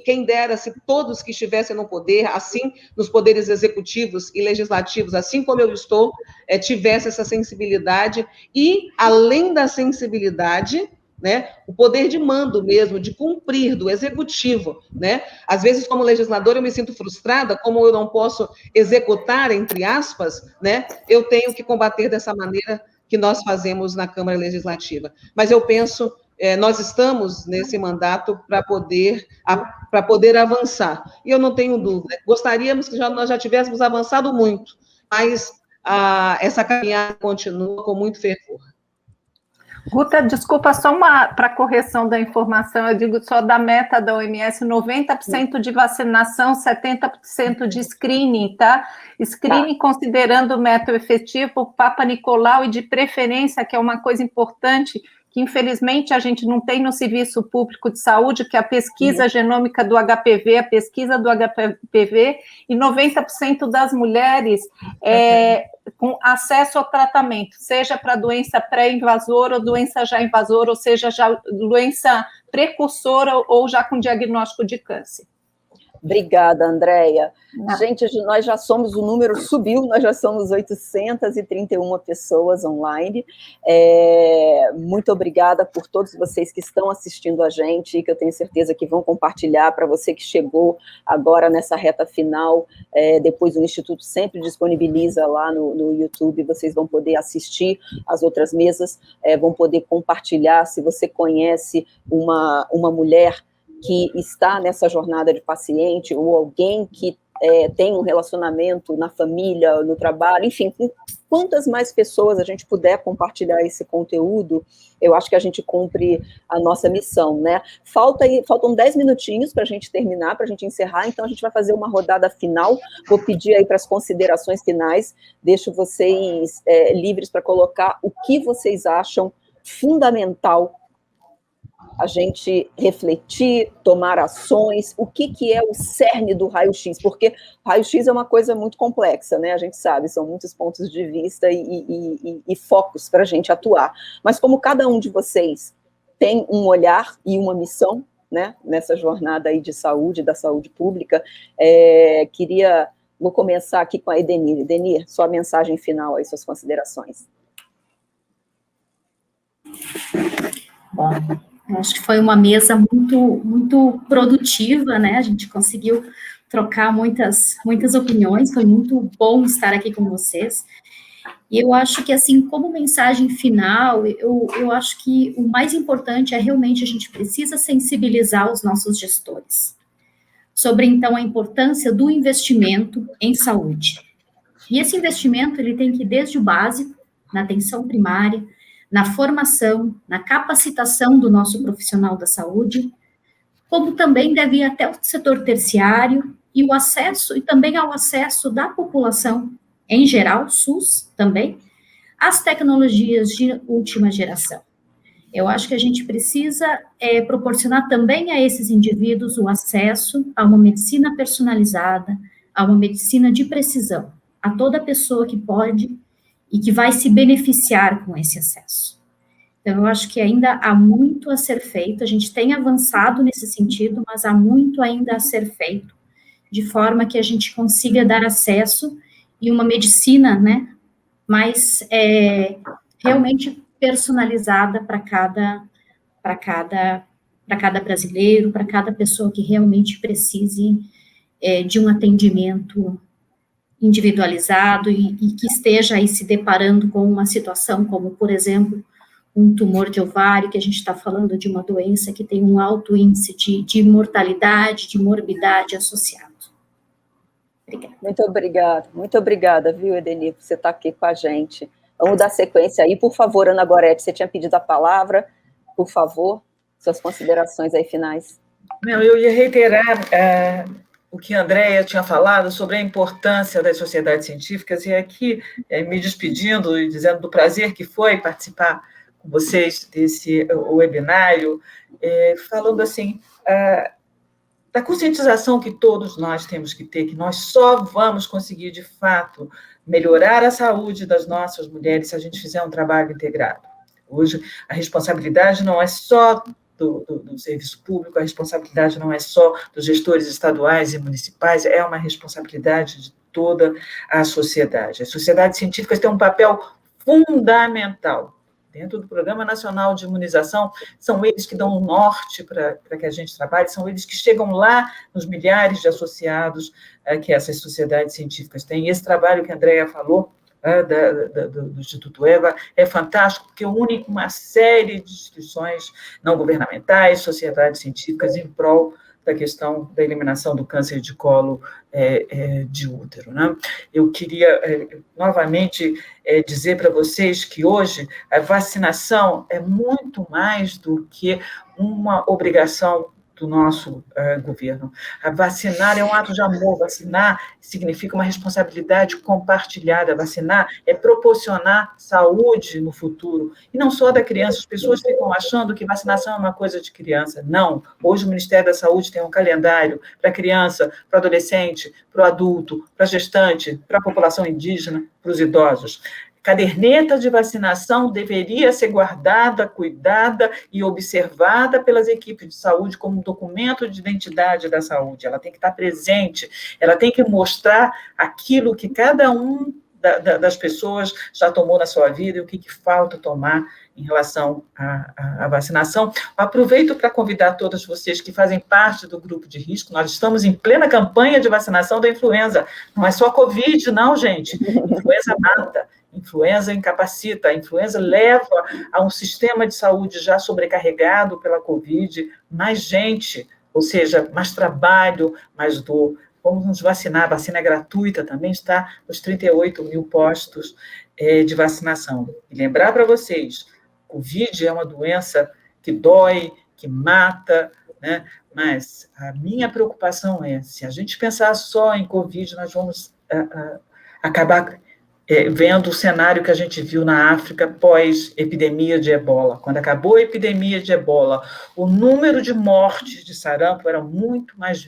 Quem dera se todos que estivessem no poder, assim, nos poderes executivos e legislativos, assim como eu estou, tivesse essa sensibilidade e, além da sensibilidade, né, o poder de mando mesmo, de cumprir, do executivo, né? Às vezes, como legisladora, eu me sinto frustrada, como eu não posso executar, entre aspas, né, eu tenho que combater dessa maneira que nós fazemos na Câmara Legislativa. Mas eu penso... nós estamos nesse mandato para poder avançar. E eu não tenho dúvida. Gostaríamos que nós já tivéssemos avançado muito, mas essa caminhada continua com muito fervor. Guta, desculpa, só para correção da informação, eu digo só da meta da OMS, 90% de vacinação, 70% de screening, tá? Screening considerando o método efetivo, Papa Nicolau, e de preferência, que é uma coisa importante, que infelizmente a gente não tem no serviço público de saúde, que é a pesquisa genômica do HPV, a pesquisa do HPV, e 90% das mulheres com acesso ao tratamento, seja para doença pré-invasora ou doença já invasora, ou seja, já doença precursora ou já com diagnóstico de câncer. Obrigada, Andréia. Gente, nós já somos, o número subiu, nós já somos 831 pessoas online. Muito obrigada por todos vocês que estão assistindo a gente, que eu tenho certeza que vão compartilhar. Para você que chegou agora nessa reta final, depois o Instituto sempre disponibiliza lá no YouTube, vocês vão poder assistir as outras mesas, vão poder compartilhar. Se você conhece uma mulher que está nessa jornada de paciente, ou alguém que tem um relacionamento na família, no trabalho, enfim, com quantas mais pessoas a gente puder compartilhar esse conteúdo, eu acho que a gente cumpre a nossa missão, né? Faltam 10 minutinhos para a gente terminar, para a gente encerrar, então a gente vai fazer uma rodada final, vou pedir aí para as considerações finais, deixo vocês livres para colocar o que vocês acham fundamental a gente refletir, tomar ações, o que é o cerne do raio-x, porque o raio-x é uma coisa muito complexa, né, a gente sabe, são muitos pontos de vista e focos para a gente atuar, mas como cada um de vocês tem um olhar e uma missão, né, nessa jornada aí de saúde, da saúde pública, vou começar aqui com a Edenir. Edenir, sua mensagem final aí, suas considerações. Bom, eu acho que foi uma mesa muito produtiva, né? A gente conseguiu trocar muitas opiniões, foi muito bom estar aqui com vocês. E eu acho que, assim, como mensagem final, eu acho que o mais importante é realmente a gente precisa sensibilizar os nossos gestores sobre, então, a importância do investimento em saúde. E esse investimento, ele tem que ir desde o básico, na atenção primária, na formação, na capacitação do nosso profissional da saúde, como também deve ir até o setor terciário e o acesso, e também ao acesso da população em geral, SUS também, às tecnologias de última geração. Eu acho que a gente precisa proporcionar também a esses indivíduos o acesso a uma medicina personalizada, a uma medicina de precisão, a toda pessoa que pode e que vai se beneficiar com esse acesso. Então, eu acho que ainda há muito a ser feito, a gente tem avançado nesse sentido, mas há muito ainda a ser feito, de forma que a gente consiga dar acesso e uma medicina, né, mais realmente personalizada para cada brasileiro, para cada pessoa que realmente precise de um atendimento individualizado e que esteja aí se deparando com uma situação como, por exemplo, um tumor de ovário, que a gente está falando de uma doença que tem um alto índice de mortalidade, de morbidade associado. Obrigada. Muito obrigada, viu, Edenir, por você estar aqui com a gente. Vamos dar sequência aí, por favor, Ana Goretti, você tinha pedido a palavra, por favor, suas considerações aí finais. Eu ia reiterar o que a Andréia tinha falado sobre a importância das sociedades científicas, e aqui, me despedindo e dizendo do prazer que foi participar com vocês desse webinário, falando assim, da conscientização que todos nós temos que ter, que nós só vamos conseguir, de fato, melhorar a saúde das nossas mulheres se a gente fizer um trabalho integrado. Hoje, a responsabilidade não é só do serviço público, a responsabilidade não é só dos gestores estaduais e municipais, é uma responsabilidade de toda a sociedade. As sociedades científicas têm um papel fundamental. Dentro do Programa Nacional de Imunização, são eles que dão o norte para que a gente trabalhe, são eles que chegam lá nos milhares de associados que essas sociedades científicas têm. E esse trabalho que a Andréia falou, do Instituto EVA, é fantástico, porque une uma série de instituições não governamentais, sociedades científicas, em prol da questão da eliminação do câncer de colo de útero, né? Eu queria, novamente, dizer para vocês que hoje a vacinação é muito mais do que uma obrigação do nosso governo. Vacinar é um ato de amor, vacinar significa uma responsabilidade compartilhada, vacinar é proporcionar saúde no futuro, e não só da criança. As pessoas ficam achando que vacinação é uma coisa de criança. Não, hoje o Ministério da Saúde tem um calendário para criança, para adolescente, para o adulto, para gestante, para a população indígena, para os idosos. caderneta de vacinação deveria ser guardada, cuidada e observada pelas equipes de saúde como um documento de identidade da saúde. Ela tem que estar presente, ela tem que mostrar aquilo que cada um das pessoas já tomou na sua vida e o que falta tomar em relação à vacinação. Aproveito para convidar todas vocês que fazem parte do grupo de risco. Nós estamos em plena campanha de vacinação da influenza. Não é só Covid, não, gente. Influenza mata, influenza incapacita, a influenza leva a um sistema de saúde já sobrecarregado pela Covid, mais gente, ou seja, mais trabalho, mais dor. Vamos nos vacinar, a vacina é gratuita, também está nos 38 mil postos de vacinação. E lembrar para vocês, Covid é uma doença que dói, que mata, né? Mas a minha preocupação é, se a gente pensar só em Covid, nós vamos acabar vendo o cenário que a gente viu na África pós-epidemia de ebola. Quando acabou a epidemia de ebola, o número de mortes de sarampo era muito mais,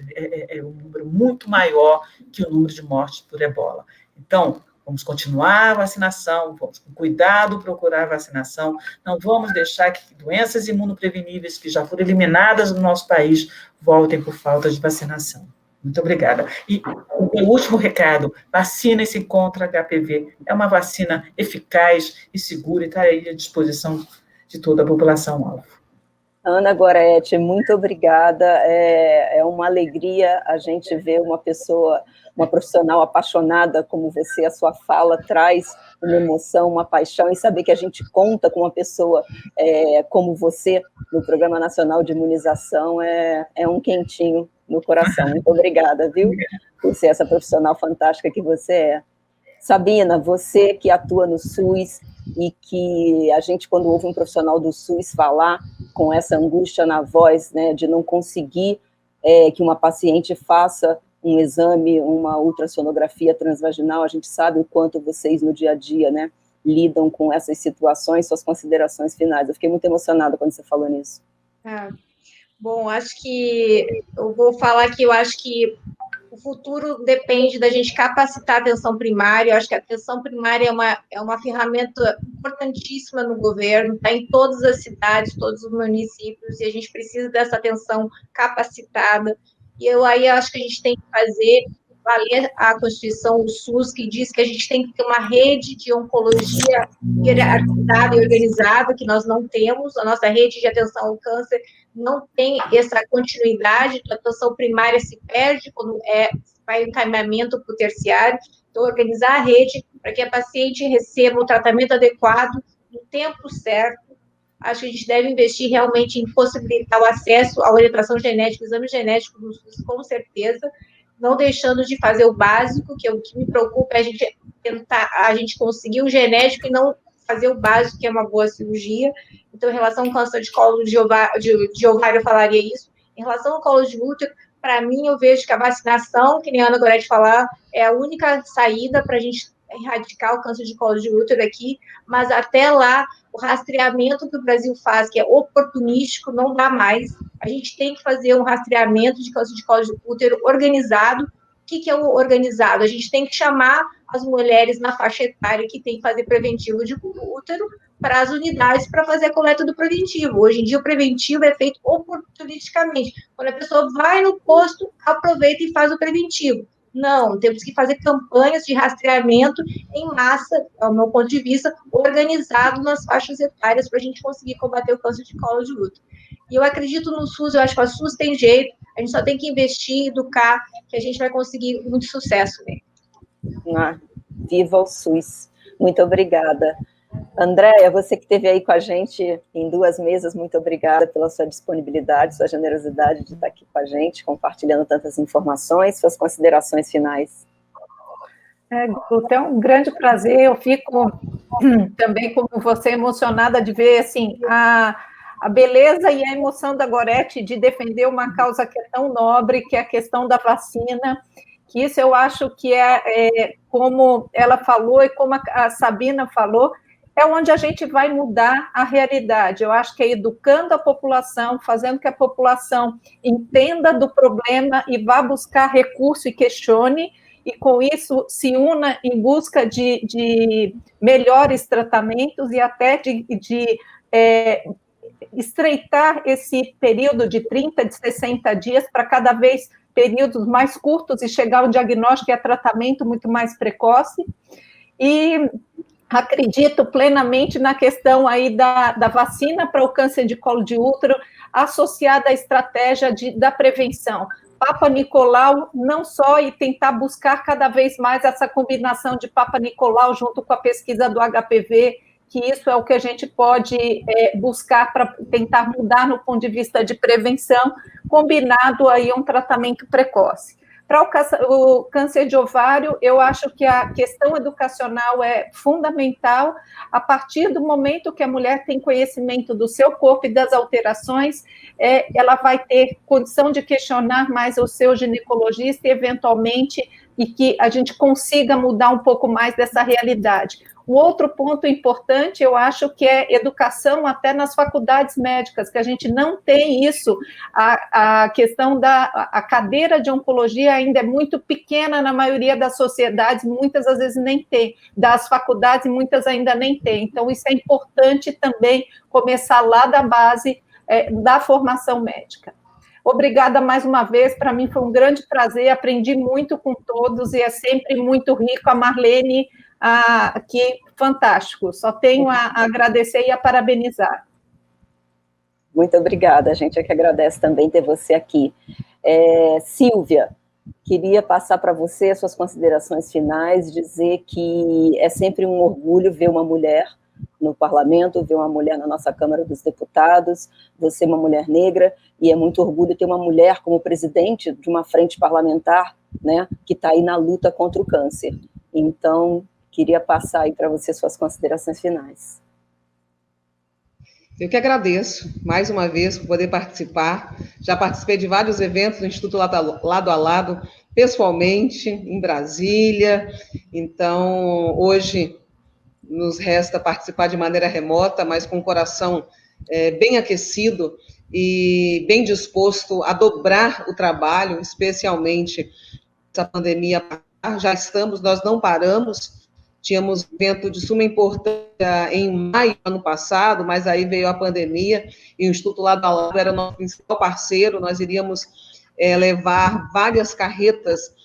um número muito maior que o número de mortes por ebola. Então, vamos continuar a vacinação, vamos com cuidado procurar a vacinação, não vamos deixar que doenças imunopreveníveis que já foram eliminadas do nosso país voltem por falta de vacinação. Muito obrigada. E o meu último recado, vacinem-se contra HPV. É uma vacina eficaz e segura e está aí à disposição de toda a população-alvo. Ana Gorete, muito obrigada. É uma alegria a gente ver uma pessoa, uma profissional apaixonada como você, a sua fala traz uma emoção, uma paixão, e saber que a gente conta com uma pessoa como você no Programa Nacional de Imunização é um quentinho no coração. Muito obrigada, viu, por ser essa profissional fantástica que você é. Sabina, você que atua no SUS e que a gente, quando ouve um profissional do SUS falar com essa angústia na voz, né, de não conseguir que uma paciente faça um exame, uma ultrassonografia transvaginal, a gente sabe o quanto vocês no dia a dia, né, lidam com essas situações, suas considerações finais. Eu fiquei muito emocionada quando você falou nisso. Bom, acho que eu vou falar que eu acho que o futuro depende da gente capacitar a atenção primária. Eu acho que a atenção primária é uma ferramenta importantíssima no governo, está em todas as cidades, todos os municípios, e a gente precisa dessa atenção capacitada. E eu aí acho que a gente tem que fazer valer a Constituição, o SUS, que diz que a gente tem que ter uma rede de oncologia hierarquizada e organizada, que nós não temos. A nossa rede de atenção ao câncer não tem essa continuidade, a atenção primária se perde quando vai o encaminhamento para o terciário. Então, organizar a rede para que a paciente receba o tratamento adequado no tempo certo. Acho que a gente deve investir realmente em possibilitar o acesso à orientação genética, exame genético do SUS, com certeza, não deixando de fazer o básico, que é o que me preocupa, é a gente tentar, a gente conseguir o genético e não fazer o básico, que é uma boa cirurgia. Então, em relação ao câncer de colo de ovário, eu falaria isso. Em relação ao colo de útero, para mim, eu vejo que a vacinação, que nem a Ana Gorete falar, é a única saída para a gente erradicar o câncer de colo de útero aqui, mas até lá, o rastreamento que o Brasil faz, que é oportunístico, não dá mais. A gente tem que fazer um rastreamento de câncer de colo de útero organizado. O que é o organizado? A gente tem que chamar as mulheres na faixa etária que tem que fazer preventivo de útero para as unidades para fazer a coleta do preventivo. Hoje em dia, o preventivo é feito oportunisticamente. Quando a pessoa vai no posto, aproveita e faz o preventivo. Não, temos que fazer campanhas de rastreamento em massa, ao meu ponto de vista, organizado nas faixas etárias para a gente conseguir combater o câncer de colo de útero. E eu acredito no SUS, eu acho que o SUS tem jeito, a gente só tem que investir, educar, que a gente vai conseguir muito sucesso nele. Viva o SUS. Muito obrigada. Andréia, você que esteve aí com a gente em 2 mesas, muito obrigada pela sua disponibilidade, sua generosidade de estar aqui com a gente, compartilhando tantas informações, suas considerações finais. É um grande prazer, eu fico também, como você, emocionada de ver, assim, a beleza e a emoção da Gorete de defender uma causa que é tão nobre, que é a questão da vacina, que isso eu acho que como ela falou e como a Sabina falou, é onde a gente vai mudar a realidade. Eu acho que é educando a população, fazendo que a população entenda do problema e vá buscar recurso e questione, e, com isso, se una em busca de melhores tratamentos e até de estreitar esse período de 30, de 60 dias para cada vez períodos mais curtos e chegar ao diagnóstico e a tratamento muito mais precoce. E acredito plenamente na questão aí da vacina para o câncer de colo de útero, associada à estratégia da prevenção. Papa Nicolau, não só, e tentar buscar cada vez mais essa combinação de Papa Nicolau junto com a pesquisa do HPV, que isso é o que a gente pode buscar para tentar mudar no ponto de vista de prevenção, combinado aí um tratamento precoce. Para o câncer de ovário, eu acho que a questão educacional é fundamental. A partir do momento que a mulher tem conhecimento do seu corpo e das alterações, ela vai ter condição de questionar mais o seu ginecologista e, eventualmente, e que a gente consiga mudar um pouco mais dessa realidade. Um outro ponto importante, eu acho que é educação até nas faculdades médicas, que a gente não tem isso. A questão a cadeira de oncologia ainda é muito pequena na maioria das sociedades, muitas às vezes nem tem, das faculdades muitas ainda nem tem. Então, isso é importante também começar lá da base da formação médica. Obrigada mais uma vez, para mim foi um grande prazer, aprendi muito com todos e é sempre muito rico. A Marlene, que fantástico, só tenho a agradecer e a parabenizar. Muito obrigada, a gente é que agradece também ter você aqui. Silvia, queria passar para você as suas considerações finais, dizer que é sempre um orgulho ver uma mulher no parlamento, ver uma mulher na nossa Câmara dos Deputados, você uma mulher negra, e é muito orgulho ter uma mulher como presidente de uma frente parlamentar, né, que está aí na luta contra o câncer. Então, queria passar aí para você suas considerações finais. Eu que agradeço, mais uma vez, por poder participar. Já participei de vários eventos do Instituto Lado a Lado, pessoalmente, em Brasília. Então, hoje nos resta participar de maneira remota, mas com o coração bem aquecido e bem disposto a dobrar o trabalho, especialmente essa pandemia. Já estamos, nós não paramos. Tínhamos um evento de suma importância em maio do ano passado, mas aí veio a pandemia e o Instituto Lado a Lado era o nosso principal parceiro. Nós iríamos levar várias carretas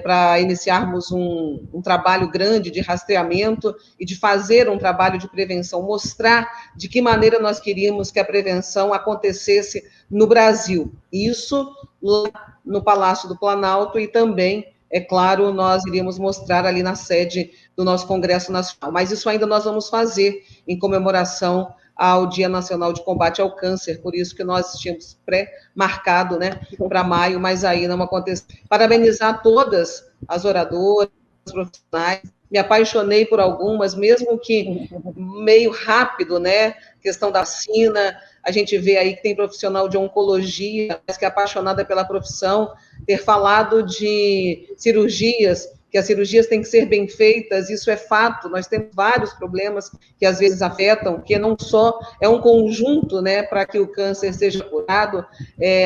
para iniciarmos um trabalho grande de rastreamento e de fazer um trabalho de prevenção, mostrar de que maneira nós queríamos que a prevenção acontecesse no Brasil. Isso lá no Palácio do Planalto e também, é claro, nós iríamos mostrar ali na sede do nosso Congresso Nacional. Mas isso ainda nós vamos fazer em comemoração ao Dia Nacional de Combate ao Câncer, por isso que nós tínhamos pré-marcado, né, para maio, mas aí não aconteceu. Parabenizar todas as oradoras, as profissionais, me apaixonei por algumas, mesmo que meio rápido, né, questão da vacina, a gente vê aí que tem profissional de oncologia, mas que é apaixonada pela profissão, ter falado de cirurgias, que as cirurgias têm que ser bem feitas, isso é fato, nós temos vários problemas que às vezes afetam, que não só é um conjunto, né, para que o câncer seja curado,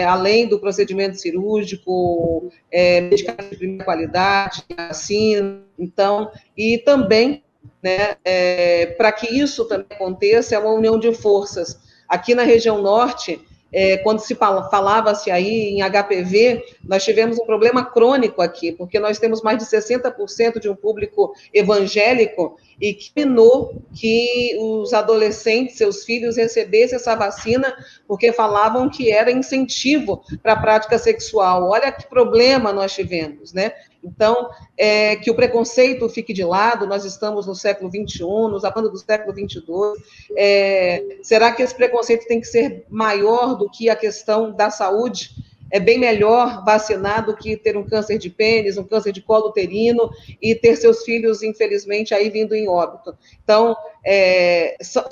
além do procedimento cirúrgico, medicamentos de primeira qualidade, vacina, então, e também, né, para que isso também aconteça, é uma união de forças. Aqui na região norte, quando se falava-se aí em HPV, nós tivemos um problema crônico aqui, porque nós temos mais de 60% de um público evangélico e que pinou que os adolescentes, seus filhos, recebessem essa vacina, porque falavam que era incentivo para a prática sexual. Olha que problema nós tivemos, né? Então, que o preconceito fique de lado, nós estamos no século XXI, nos falando do século XXII, será que esse preconceito tem que ser maior do que a questão da saúde? É bem melhor vacinar do que ter um câncer de pênis, um câncer de colo uterino e ter seus filhos, infelizmente, aí vindo em óbito. Então,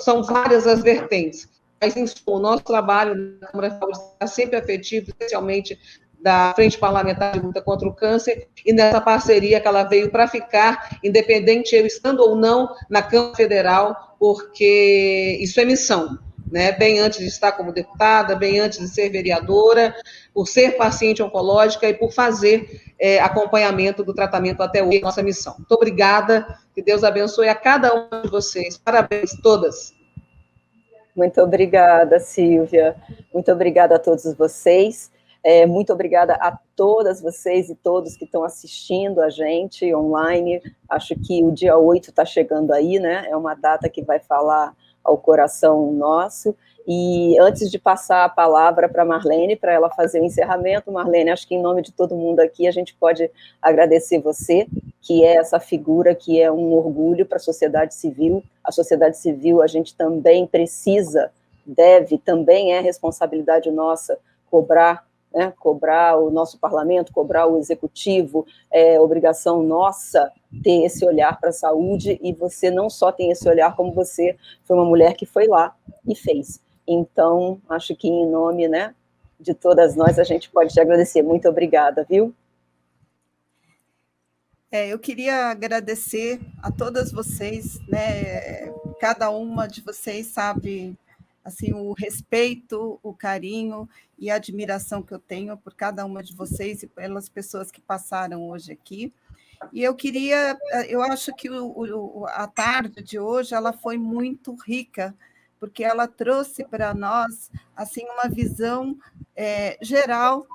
são várias as vertentes. Mas, em suma, o nosso trabalho na Câmara de Saúde está sempre afetivo, especialmente da Frente Parlamentar de Luta contra o Câncer, e nessa parceria que ela veio para ficar, independente eu estando ou não na Câmara Federal, porque isso é missão. né? Bem antes de estar como deputada, bem antes de ser vereadora, por ser paciente oncológica e por fazer acompanhamento do tratamento até hoje, nossa missão. Muito obrigada, que Deus abençoe a cada uma de vocês. Parabéns, todas. Muito obrigada, Silvia. Muito obrigada a todos vocês. Muito obrigada a todas vocês e todos que estão assistindo a gente online. Acho que o dia 8 está chegando aí, né? É uma data que vai falar ao coração nosso. E antes de passar a palavra para a Marlene, para ela fazer o encerramento, Marlene, acho que em nome de todo mundo aqui, a gente pode agradecer você, que é essa figura que é um orgulho para a sociedade civil. A sociedade civil, a gente também precisa, deve, também é responsabilidade nossa cobrar, né, cobrar o nosso parlamento, cobrar o executivo, é obrigação nossa ter esse olhar para a saúde, e você não só tem esse olhar, como você foi uma mulher que foi lá e fez. Então, acho que em nome, né, de todas nós, a gente pode te agradecer. Muito obrigada, viu? Eu queria agradecer a todas vocês, né? Cada uma de vocês sabe assim o respeito, o carinho e a admiração que eu tenho por cada uma de vocês e pelas pessoas que passaram hoje aqui. E eu acho que a tarde de hoje ela foi muito rica, porque ela trouxe para nós assim uma visão geral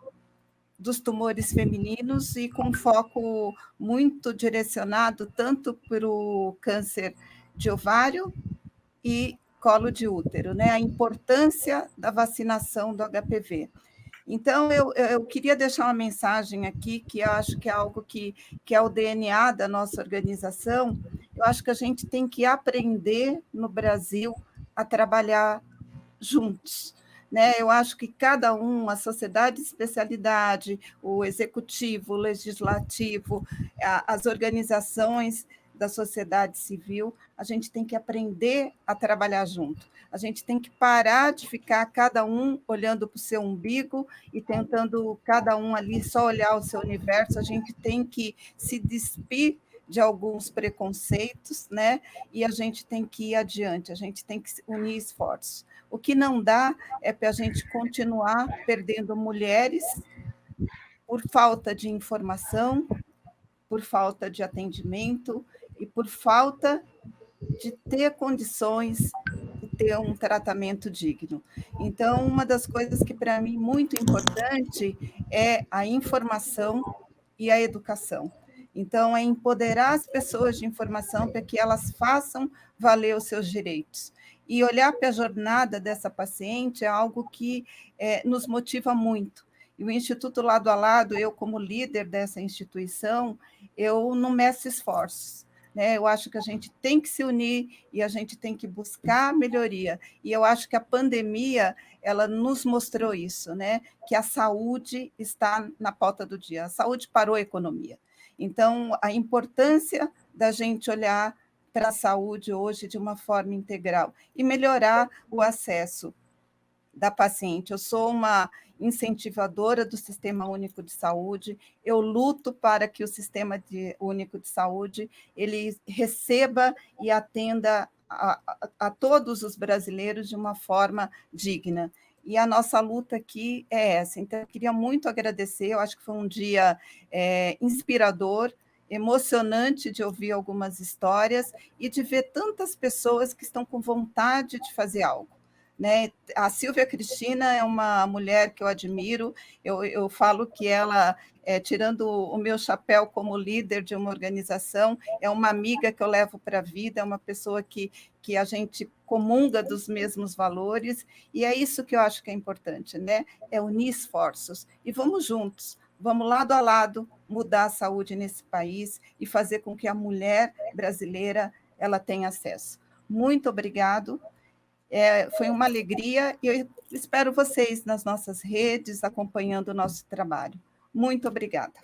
dos tumores femininos e com foco muito direcionado tanto para o câncer de ovário e colo de útero, né? A importância da vacinação do HPV. Então, eu queria deixar uma mensagem aqui, que eu acho que é algo que é o DNA da nossa organização. Eu acho que a gente tem que aprender no Brasil a trabalhar juntos, né? Eu acho que cada um, a sociedade de especialidade, o executivo, o legislativo, as organizações da sociedade civil, a gente tem que aprender a trabalhar junto. A gente tem que parar de ficar cada um olhando para o seu umbigo e tentando cada um ali só olhar o seu universo. A gente tem que se despir de alguns preconceitos, né? E a gente tem que ir adiante, a gente tem que unir esforços. O que não dá é para a gente continuar perdendo mulheres por falta de informação, por falta de atendimento e por falta de ter condições de ter um tratamento digno. Então, uma das coisas que para mim é muito importante é a informação e a educação. Então, é empoderar as pessoas de informação para que elas façam valer os seus direitos. E olhar para a jornada dessa paciente é algo que nos motiva muito. E o Instituto Lado a Lado, eu como líder dessa instituição, eu não meço esforços, né? Eu acho que a gente tem que se unir e a gente tem que buscar melhoria. E eu acho que a pandemia, ela nos mostrou isso, né? Que a saúde está na pauta do dia. A saúde parou a economia. Então, a importância da gente olhar para a saúde hoje de uma forma integral e melhorar o acesso da paciente. Eu sou uma incentivadora do Sistema Único de Saúde, eu luto para que o Sistema Único de Saúde ele receba e atenda a todos os brasileiros de uma forma digna. E a nossa luta aqui é essa. Então, eu queria muito agradecer, eu acho que foi um dia inspirador, emocionante de ouvir algumas histórias e de ver tantas pessoas que estão com vontade de fazer algo, né? A Silvia Cristina é uma mulher que eu admiro, eu falo que ela, tirando o meu chapéu como líder de uma organização, é uma amiga que eu levo para a vida, é uma pessoa que a gente comunga dos mesmos valores, e é isso que eu acho que é importante, né? É unir esforços, e vamos juntos, vamos lado a lado mudar a saúde nesse país e fazer com que a mulher brasileira ela tenha acesso. Muito obrigado. Foi uma alegria e eu espero vocês nas nossas redes, acompanhando o nosso trabalho. Muito obrigada.